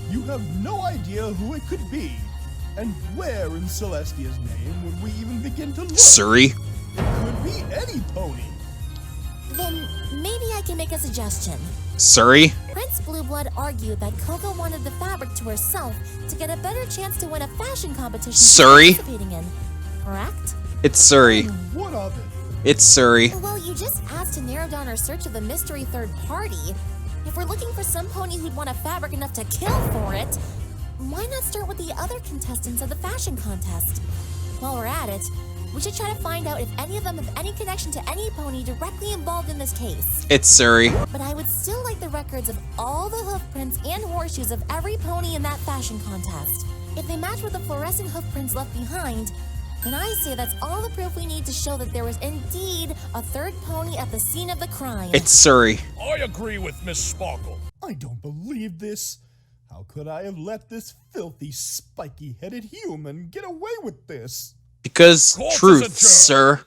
You have no idea who it could be. And where in Celestia's name would we even begin to look? Surrey. It could be any pony. Then maybe I can make a suggestion. Surrey. Prince Blueblood argued that Coco wanted the fabric to herself to get a better chance to win a fashion competition Surrey. she's participating in. Correct? It's Surrey. What of it? It's Surrey. Well, you just asked to narrow down our search of the mystery third party. If we're looking for some pony who'd want a fabric enough to kill for it, why not start with the other contestants of the fashion contest? While we're at it, we should try to find out if any of them have any connection to any pony directly involved in this case. It's Surrey. But I would still like the records of all the hoof prints and horseshoes of every pony in that fashion contest. If they match with the fluorescent hoof prints left behind, then I say that's all the proof we need to show that there was indeed a third pony at the scene of the crime. It's Surrey. I agree with Miss Sparkle. I don't believe this. How could I have let this filthy, spiky-headed human get away with this? Because Court is truth, adjourned. sir.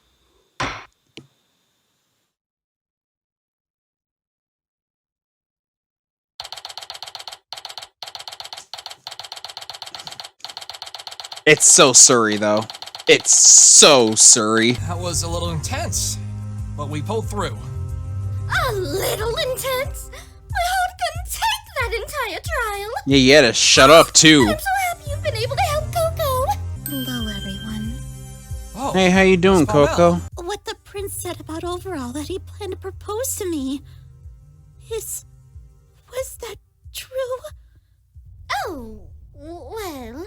It's so Surrey, though. It's so Surrey. That was a little intense, but we pulled through. A little intense? My heart couldn't take that entire trial. Yeah, you had to shut up, too. I'm so happy you've been able to help Coco. Hello, everyone. Oh, Hey, how you doing, Miss Pamel. Coco? What the prince said about Overall that he planned to propose to me. Was that true? Oh, well,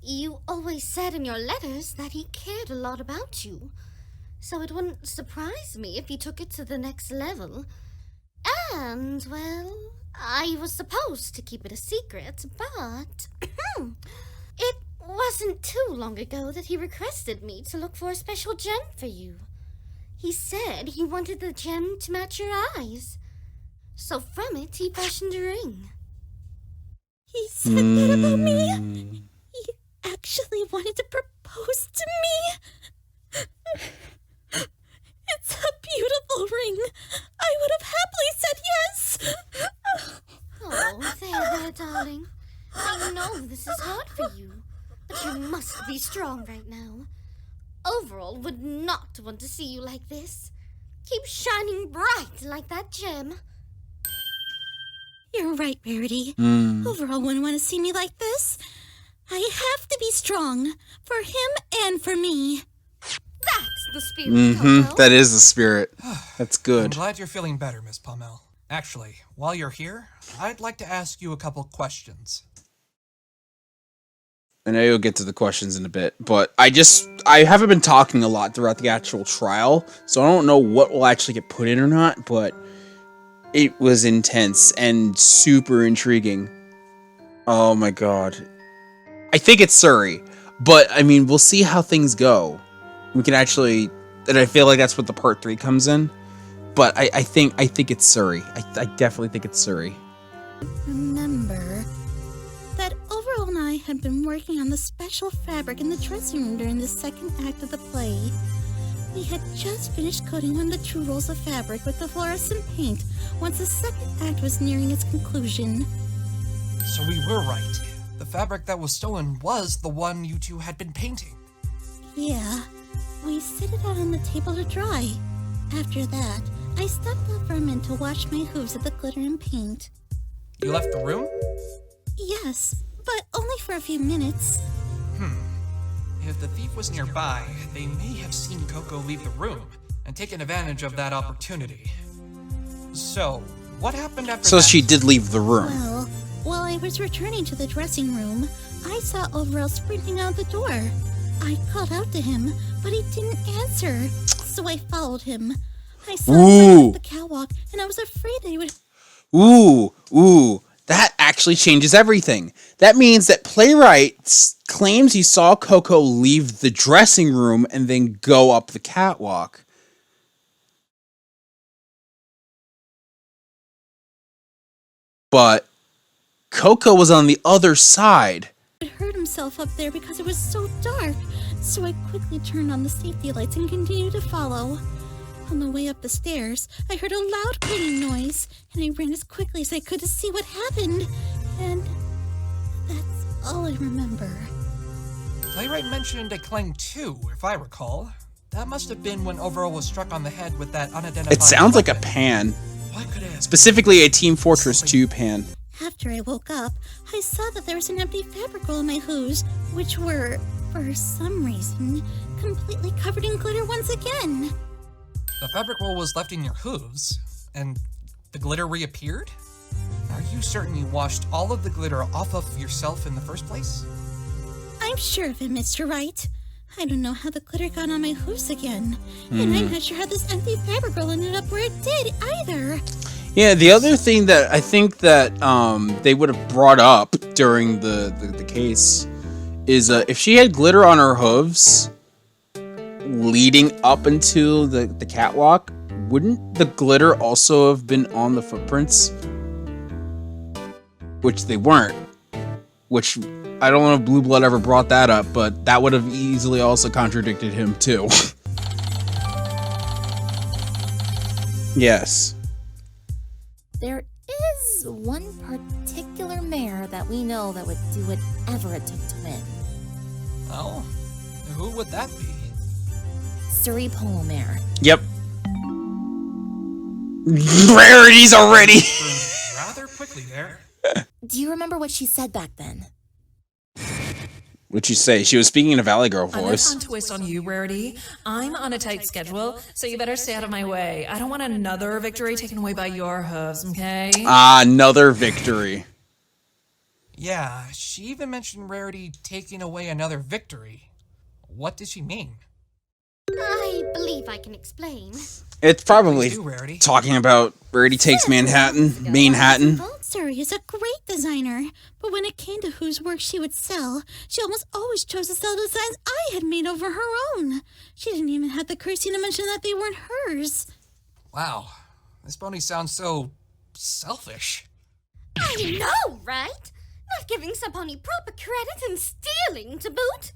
you always said in your letters that he cared a lot about you. So it wouldn't surprise me if he took it to the next level. And, well, I was supposed to keep it a secret, but it wasn't too long ago that he requested me to look for a special gem for you. He said he wanted the gem to match your eyes. So from it, he fashioned a ring. He said that about me? He actually wanted to propose to me? It's a beautiful ring. I would have happily said yes. Oh, there, darling. I know this is hard for you, but you must be strong right now. Overall would not want to see you like this. Keep shining bright like that gem. You're right, Rarity. Overall wouldn't want to see me like this. I have to be strong for him and for me. That's the spirit, Coco. That is the spirit. That's I'm good. glad you're feeling better, Miss Pamel. Actually, while you're here, I'd like to ask you a couple questions. I know you'll get to the questions in a bit, but I haven't been talking a lot throughout the actual trial, so I don't know what will actually get put in or not, but it was intense and super intriguing. Oh my god. I think it's Surrey, but I mean, we'll see how things go. We can actually And I feel like that's what the part 3 comes in. But I think it's Suri. I definitely think it's Suri. Remember that Overall and I had been working on the special fabric in the dressing room during the second act of the play. We had just finished coating on the true rolls of fabric with the fluorescent paint once the second act was nearing its conclusion. So we were right. The fabric that was stolen was the one you two had been painting. Yeah, we set it out on the table to dry. After that, I stepped out for a minute to wash my hooves of the glitter and paint. You left the room? Yes, but only for a few minutes. If the thief was nearby, they may have seen Coco leave the room and taken advantage of that opportunity. So, what happened after that? So she did leave the room. Well, while I was returning to the dressing room, I saw Overall sprinting out the door. I called out to him, but he didn't answer, so I followed him. I saw him up the catwalk, and I was afraid that he would... Ooh. That actually changes everything. That means that Playwright claims he saw Coco leave the dressing room and then go up the catwalk. But Coco was on the other side. He hurt himself up there because it was so dark, so I quickly turned on the safety lights and continued to follow. On the way up the stairs, I heard a loud clicking noise, and I ran as quickly as I could to see what happened. And that's all I remember. Playwright mentioned a clang too, if I recall. That must have been when Overall was struck on the head with that unidentified It sounds like a weapon. pan. What could it have Specifically a Team Fortress 2 pan. After I woke up, I saw that there was an empty fabric roll in my hooves, which were, for some reason, completely covered in glitter once again. The fabric roll was left in your hooves, and the glitter reappeared? Are you certain you washed all of the glitter off of yourself in the first place? I'm sure of it, Mr. Wright. I don't know how the glitter got on my hooves again, and I'm not sure how this empty fabric roll ended up where it did either. Yeah, the other thing that I think that they would have brought up during the case is if she had glitter on her hooves leading up into the catwalk, wouldn't the glitter also have been on the footprints? Which they weren't. Which, I don't know if Blue Blood ever brought that up, but that would have easily also contradicted him too. Yes. There is one particular mare that we know that would do whatever it took to win. Oh, who would that be? Suri Polo Mare. Yep. Rarities already! Rather quickly there. Do you remember what she said back then? What'd you say? She was speaking in a Valley Girl I'm voice. not on twist on you, Rarity. I'm on a tight schedule, so you better stay out of my way. I don't want another victory taken away by your hooves, okay? Another victory. Yeah, she even mentioned Rarity taking away another victory. What did she mean? I believe I can explain. It's probably Please do, Rarity. talking about Rarity Takes Manhattan. Suri is a great designer, but when it came to whose work she would sell, she almost always chose to sell designs I had made over her own. She didn't even have the courtesy to mention that they weren't hers. Wow, this pony sounds so selfish. I know, right? Not giving Saponi proper credit and stealing to boot.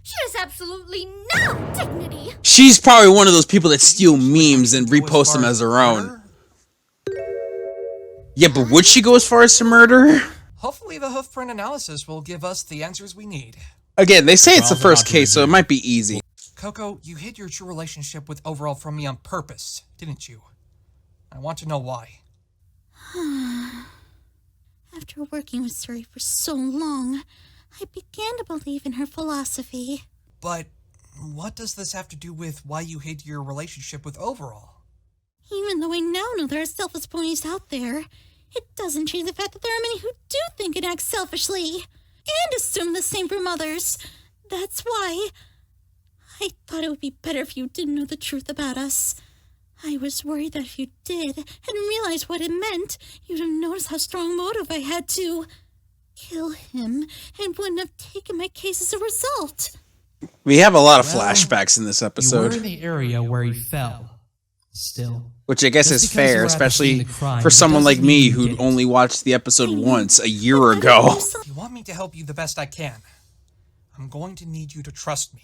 She has absolutely no dignity. She's probably one of those people that steal memes and repost them as her own. Yeah, but would she go as far as to murder? Hopefully the hoofprint analysis will give us the answers we need. Again, they say it's the first case, so it might be easy. Coco, you hid your true relationship with Overall from me on purpose, didn't you? I want to know why. After working with Suri for so long, I began to believe in her philosophy. But what does this have to do with why you hid your relationship with Overall? Even though I now know there are selfish ponies out there, it doesn't change the fact that there are many who do think and act selfishly, and assume the same from others. That's why I thought it would be better if you didn't know the truth about us. I was worried that if you did, and realized what it meant, you'd have noticed how strong motive I had to kill him, and wouldn't have taken my case as a result. We have a lot of Well, flashbacks in this You were episode, in the area where he fell. Still. which I guess Just is because you fair, were at the especially scene of the crime, for that someone doesn't like me mean you who'd did it. only watched the episode once a year ago. You want me to help you the best I can. I'm going to need you to trust me.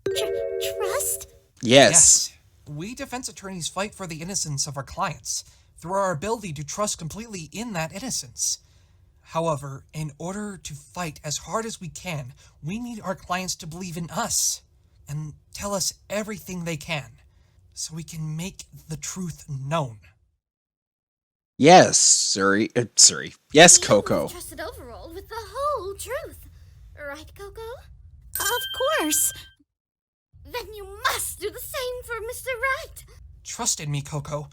Trust? Yes. We defense attorneys fight for the innocence of our clients through our ability to trust completely in that innocence. However, in order to fight as hard as we can, we need our clients to believe in us and tell us everything they can so we can make the truth known. Yes, Suri. Suri. Yes, Coco. Trusted overall with the whole truth. Right, Coco? Of course. Then you must do the same for Mr. Right. Trust in me, Coco,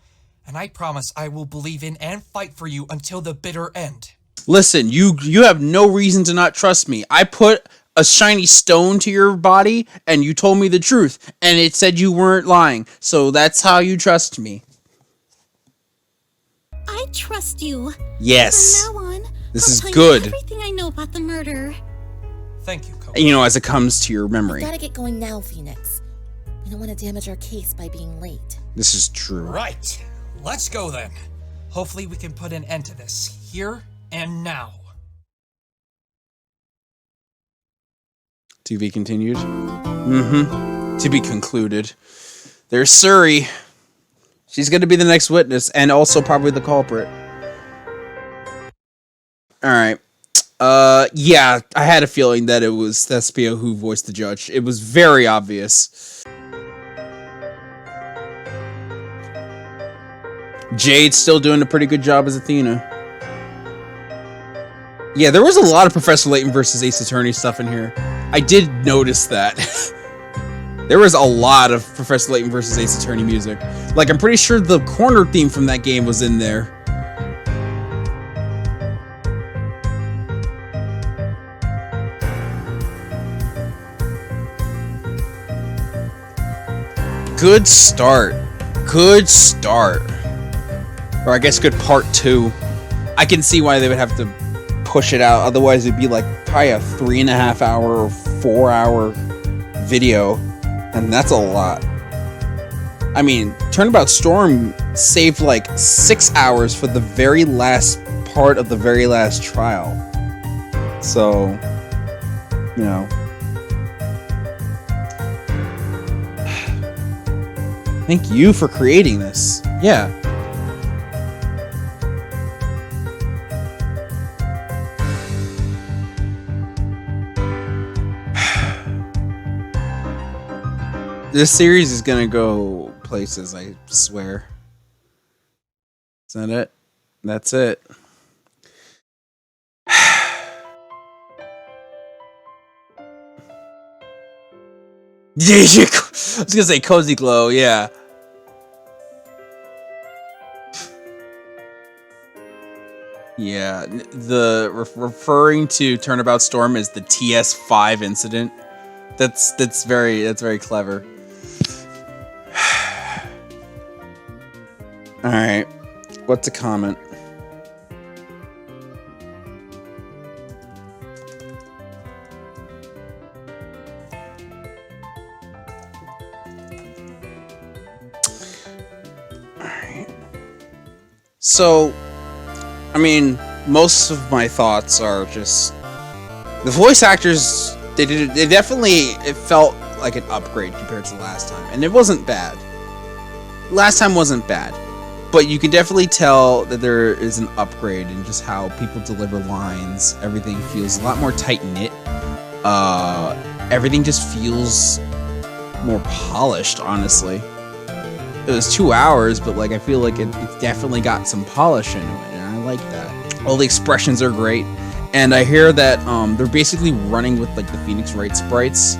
and I promise I will believe in and fight for you until the bitter end. Listen, you have no reason to not trust me. I put a shiny stone to your body, and you told me the truth, and it said you weren't lying. So that's how you trust me. I trust you. Yes. From now on, This I'll is tell good. You everything I know about the murder. Thank you, Coco. You know, as it comes to your memory. We gotta get going now, Phoenix. We don't want to damage our case by being late. This is true. Right. Let's go then. Hopefully we can put an end to this, here and now. To be continued? Mm-hmm. To be concluded. There's Suri. She's going to be the next witness, and also probably the culprit. Alright. Yeah, I had a feeling that it was Thespia who voiced the judge. It was very obvious. Jade's still doing a pretty good job as Athena. Yeah, there was a lot of Professor Layton versus Ace Attorney stuff in here. I did notice that. There was a lot of Professor Layton versus Ace Attorney music. Like, I'm pretty sure the corner theme from that game was in there. Good start. Good start. Or I guess good part 2. I can see why they would have to push it out. Otherwise, it'd be like probably a 3.5 hour or 4 hour video. And that's a lot. I mean, Turnabout Storm saved like 6 hours for the very last part of the very last trial. So, you know. Thank you for creating this. Yeah. This series is gonna go places, I swear. Is that it? That's it. I was gonna say Cozy Glow, yeah. Yeah, the referring to Turnabout Storm as the TS5 incident. That's very clever. All right, what's a comment? All right. So, I mean, most of my thoughts are just the voice actors. It felt like an upgrade compared to the last time, and it wasn't bad. Last time wasn't bad, but you can definitely tell that there is an upgrade in just how people deliver lines. Everything feels a lot more tight-knit. Everything just feels more polished, honestly. It was 2 hours, but like I feel like it definitely got some polish into it, and I like that. All the expressions are great. And I hear that they're basically running with like the Phoenix Wright sprites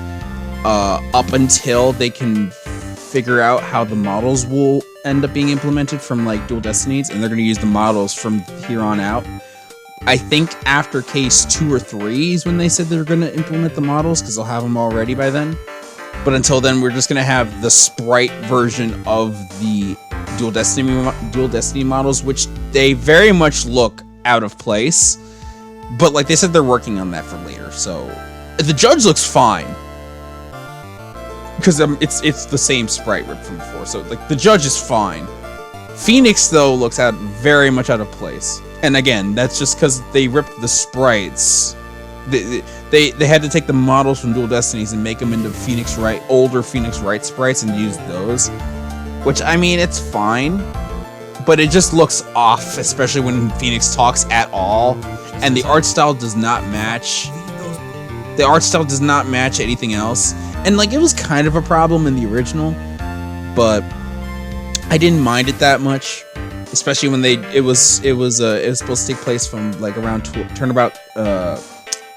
up until they can figure out how the models will end up being implemented from like Dual Destinies, and they're going to use the models from here on out. I think after case 2 or 3 is when they said they're going to implement the models, because they'll have them all ready by then. But until then, we're just going to have the sprite version of the Dual Destiny models, which they very much look out of place. But like they said, they're working on that for later. So the judge looks fine. because it's the same sprite ripped from before, so like the Judge is fine. Phoenix though looks very much out of place, and again, that's just because they ripped the sprites. They had to take the models from Dual Destinies and make them into older Phoenix Wright sprites and use those, which I mean it's fine, but it just looks off, especially when Phoenix talks at all, and the art style does not match. The art style does not match anything else, and like it was kind of a problem in the original, but I didn't mind it that much, especially when it was supposed to take place from like around turnabout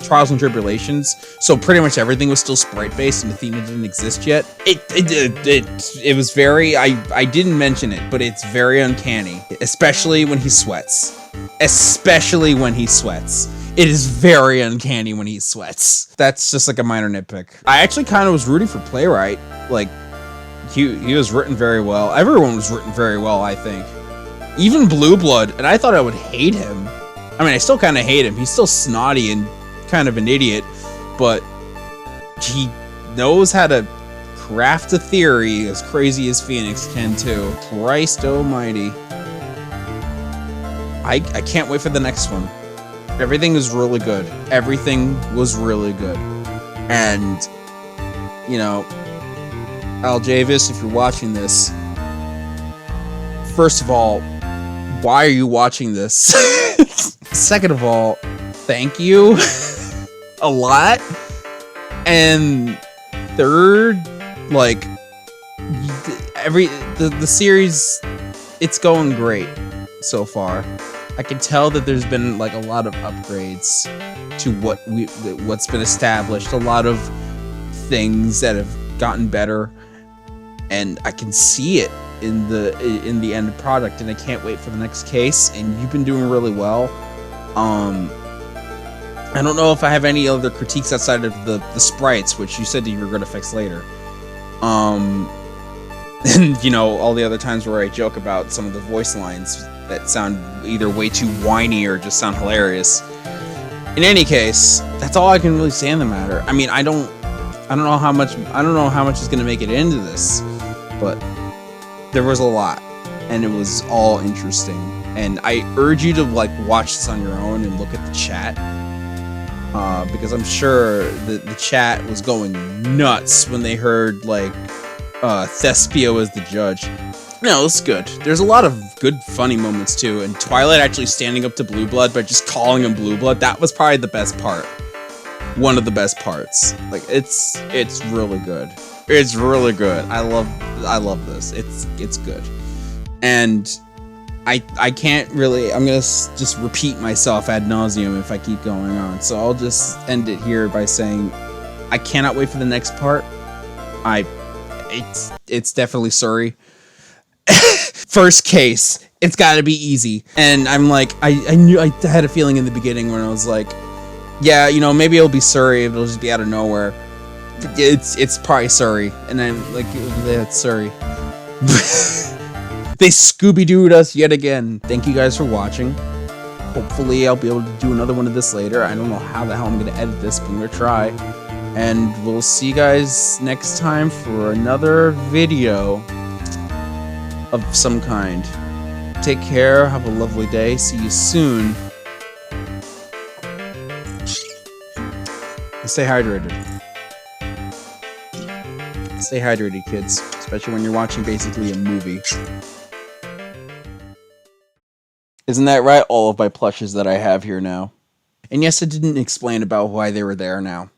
Trials and Tribulations, so pretty much everything was still sprite based and Athena didn't exist yet. It was very, I didn't mention it, but it's very uncanny, especially when he sweats. Especially when he sweats. It is very uncanny when he sweats. That's just like a minor nitpick. I actually kind of was rooting for Playwright. Like, he was written very well. Everyone was written very well, I think. Even Blue Blood, and I thought I would hate him. I mean, I still kind of hate him. He's still snotty and kind of an idiot, but he knows how to craft a theory as crazy as Phoenix can too. Christ almighty. I can't wait for the next one. Everything is really good. Everything was really good. And, you know, Al Javis, if you're watching this, first of all, why are you watching this? Second of all, thank you a lot. And third, like, the series, it's going great so far. I can tell that there's been like a lot of upgrades to what's been established, a lot of things that have gotten better, and I can see it in the end product, and I can't wait for the next case. And you've been doing really well. I don't know if I have any other critiques outside of the sprites, which you said that you were going to fix later. And you know, all the other times where I joke about some of the voice lines that sound either way too whiny or just sound hilarious. In any case, that's all I can really say on the matter. I mean, I don't know how much is going to make it into this, but there was a lot, and it was all interesting. And I urge you to like watch this on your own and look at the chat, because I'm sure the chat was going nuts when they heard like Thespio as the judge. No, it's good. There's a lot of good, funny moments too, and Twilight actually standing up to Blue Blood by just calling him Blue Blood, that was probably the best part. One of the best parts. Like, it's really good. It's really good. I love this. It's good. And I can't really, I'm gonna just repeat myself ad nauseum if I keep going on, so I'll just end it here by saying I cannot wait for the next part. It's definitely Suri. First case, it's gotta be easy. And I'm like, I knew, I had a feeling in the beginning when I was like, yeah, you know, maybe it'll be Suri, it'll just be out of nowhere. It's probably Suri. And I'm like, yeah, it's Suri. They Scooby-Dooed us yet again. Thank you guys for watching. Hopefully I'll be able to do another one of this later. I don't know how the hell I'm gonna edit this, but I'm gonna try. And we'll see you guys next time for another video of some kind. Take care, have a lovely day, see you soon. And stay hydrated. Stay hydrated, kids, especially when you're watching basically a movie. Isn't that right? All of my plushes that I have here now. And yes, I didn't explain about why they were there now.